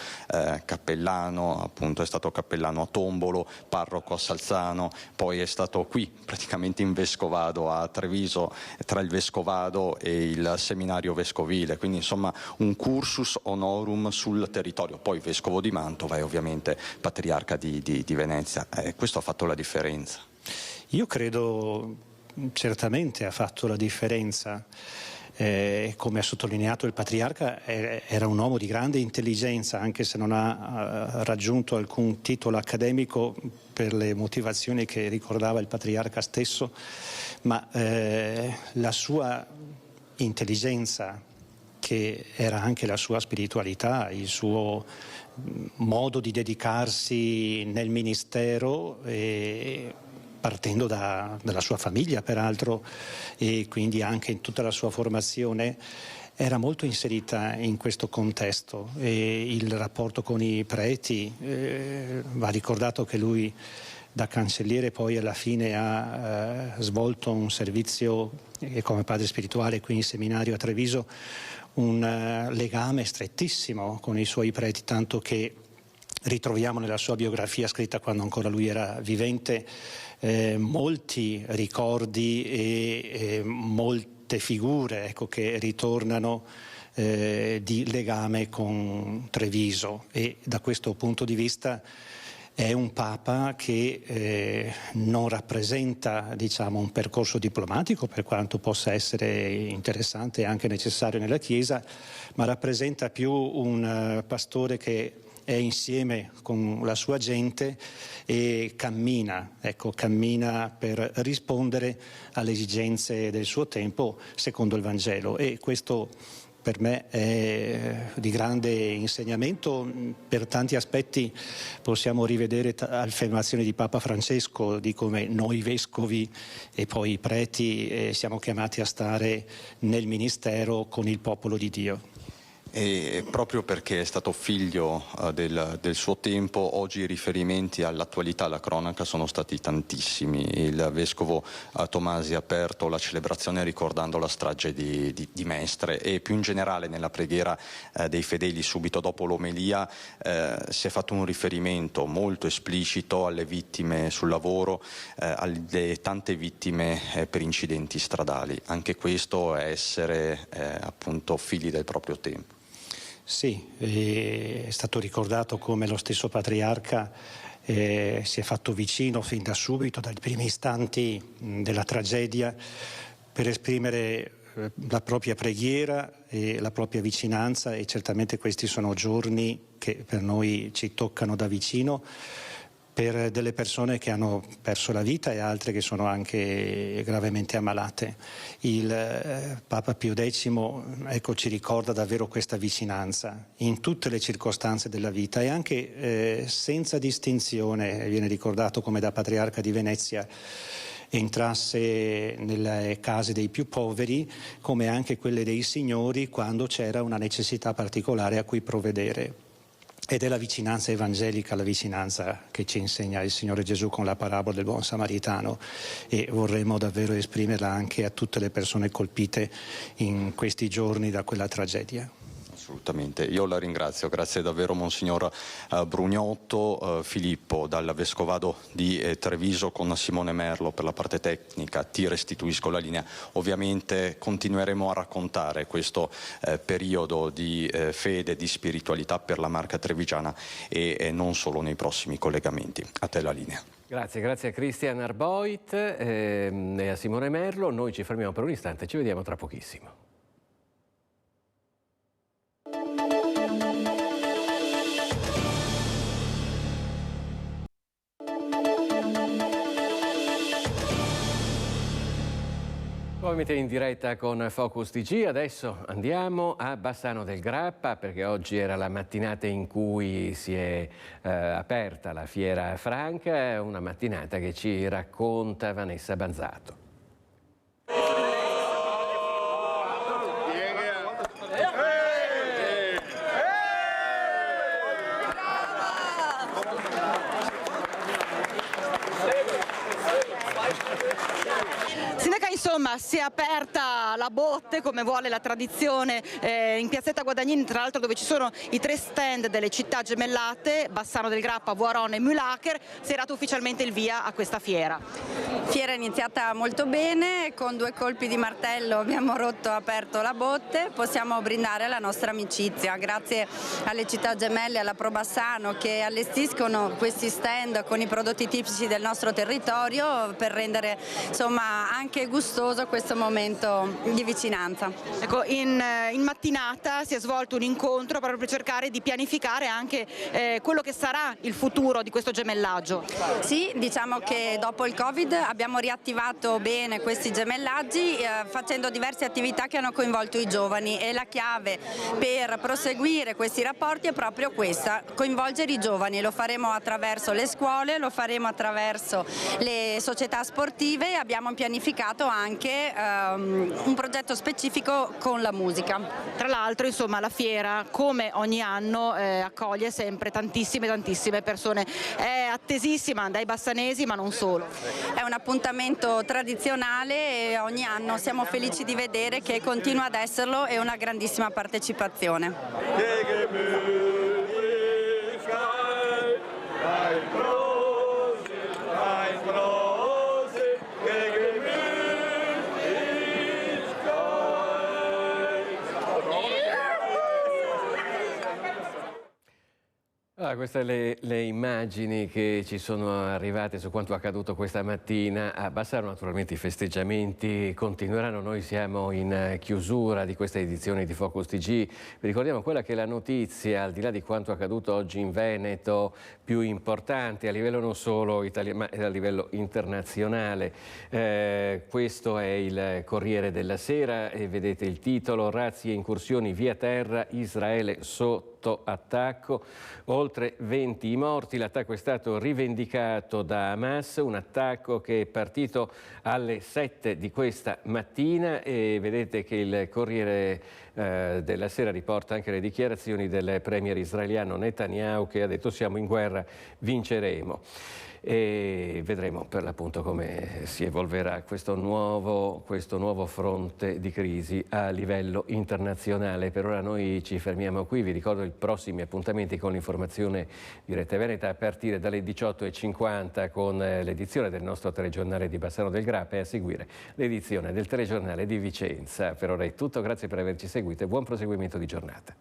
cappellano, appunto, è stato cappellano a Tombolo, parroco a Salzano, poi è stato qui praticamente in vescovado a Treviso, tra il vescovado e il seminario vescovile, quindi insomma un cursus honorum sul territorio, poi vescovo di Mantova e ovviamente patriarca di Venezia. Questo ha fatto la differenza. Io credo certamente ha fatto la differenza. Come ha sottolineato il patriarca, era un uomo di grande intelligenza, anche se non ha raggiunto alcun titolo accademico per le motivazioni che ricordava il patriarca stesso, ma la sua intelligenza, che era anche la sua spiritualità, il suo modo di dedicarsi nel ministero, partendo dalla sua famiglia peraltro, e quindi anche in tutta la sua formazione, era molto inserita in questo contesto. E il rapporto con i preti, va ricordato che lui da cancelliere poi alla fine ha svolto un servizio come padre spirituale qui in seminario a Treviso, un legame strettissimo con i suoi preti, tanto che ritroviamo nella sua biografia scritta quando ancora lui era vivente molti ricordi e molte figure, ecco, che ritornano di legame con Treviso, e da questo punto di vista è un papa che non rappresenta, diciamo, un percorso diplomatico, per quanto possa essere interessante e anche necessario nella Chiesa, ma rappresenta più un pastore che è insieme con la sua gente e cammina per rispondere alle esigenze del suo tempo secondo il Vangelo, e questo per me è di grande insegnamento. Per tanti aspetti possiamo rivedere affermazioni di Papa Francesco di come noi vescovi e poi i preti siamo chiamati a stare nel ministero con il popolo di Dio. E proprio perché è stato figlio del suo tempo, oggi i riferimenti all'attualità, alla cronaca, sono stati tantissimi. Il vescovo Tomasi ha aperto la celebrazione ricordando la strage di Mestre, e più in generale nella preghiera dei fedeli subito dopo l'omelia si è fatto un riferimento molto esplicito alle vittime sul lavoro, alle tante vittime per incidenti stradali. Anche questo è essere appunto figli del proprio tempo. Sì, è stato ricordato come lo stesso patriarca si è fatto vicino fin da subito, dai primi istanti della tragedia, per esprimere la propria preghiera e la propria vicinanza, e certamente questi sono giorni che per noi ci toccano da vicino, per delle persone che hanno perso la vita e altre che sono anche gravemente ammalate. Il Papa Pio X, ci ricorda davvero questa vicinanza in tutte le circostanze della vita, e anche senza distinzione. Viene ricordato come da Patriarca di Venezia entrasse nelle case dei più poveri, come anche quelle dei signori, quando c'era una necessità particolare a cui provvedere. ed è la vicinanza evangelica, la vicinanza che ci insegna il Signore Gesù con la parabola del buon samaritano, e vorremmo davvero esprimerla anche a tutte le persone colpite in questi giorni da quella tragedia. Assolutamente, io la ringrazio, grazie davvero Monsignor Brugnotto. Filippo, dal Vescovado di Treviso con Simone Merlo per la parte tecnica, ti restituisco la linea. Ovviamente continueremo a raccontare questo periodo di fede, di spiritualità per la Marca trevigiana e non solo nei prossimi collegamenti. A te la linea. Grazie a Christian Arboit e a Simone Merlo. Noi ci fermiamo per un istante, ci vediamo tra pochissimo. Nuovamente in diretta con Focus TG, adesso andiamo a Bassano del Grappa perché oggi era la mattinata in cui si è aperta la Fiera Franca, una mattinata che ci racconta Vanessa Banzato. Insomma, si è aperta la botte come vuole la tradizione in piazzetta Guadagnini, tra l'altro dove ci sono i 3 stand delle città gemellate, Bassano del Grappa, Voron e Mühlacker. Si è dato ufficialmente il via a questa fiera. Fiera è iniziata molto bene, con 2 colpi di martello abbiamo aperto la botte, possiamo brindare alla nostra amicizia, grazie alle città gemelle e alla Pro Bassano che allestiscono questi stand con i prodotti tipici del nostro territorio per rendere insomma anche gustoso questo momento di vicinanza. Ecco, in mattinata si è svolto un incontro proprio per cercare di pianificare anche quello che sarà il futuro di questo gemellaggio. Sì, diciamo che dopo il Covid abbiamo riattivato bene questi gemellaggi facendo diverse attività che hanno coinvolto i giovani e la chiave per proseguire questi rapporti è proprio questa, coinvolgere i giovani. Lo faremo attraverso le scuole, lo faremo attraverso le società sportive e abbiamo pianificato anche un progetto specifico con la musica. Tra l'altro insomma la fiera come ogni anno accoglie sempre tantissime persone, è attesissima dai bassanesi ma non solo. È un appuntamento tradizionale e ogni anno siamo felici di vedere che continua ad esserlo e una grandissima partecipazione. Queste le immagini che ci sono arrivate su quanto accaduto questa mattina. A Bassano naturalmente i festeggiamenti continueranno, noi siamo in chiusura di questa edizione di Focus TG. Vi ricordiamo quella che è la notizia, al di là di quanto accaduto oggi in Veneto, più importante a livello non solo italiano ma a livello internazionale. Questo è il Corriere della Sera e vedete il titolo: razzie e incursioni via terra, Israele sotto attacco, oltre 20 i morti. L'attacco è stato rivendicato da Hamas, un attacco che è partito alle 7 di questa mattina e vedete che il Corriere della Sera riporta anche le dichiarazioni del premier israeliano Netanyahu che ha detto: siamo in guerra, vinceremo. E vedremo per l'appunto come si evolverà questo nuovo fronte di crisi a livello internazionale. Per ora noi ci fermiamo qui, vi ricordo i prossimi appuntamenti con l'informazione di Rete Veneta a partire dalle 18:50 con l'edizione del nostro telegiornale di Bassano del Grappa e a seguire l'edizione del telegiornale di Vicenza. Per ora è tutto, grazie per averci seguito e buon proseguimento di giornata.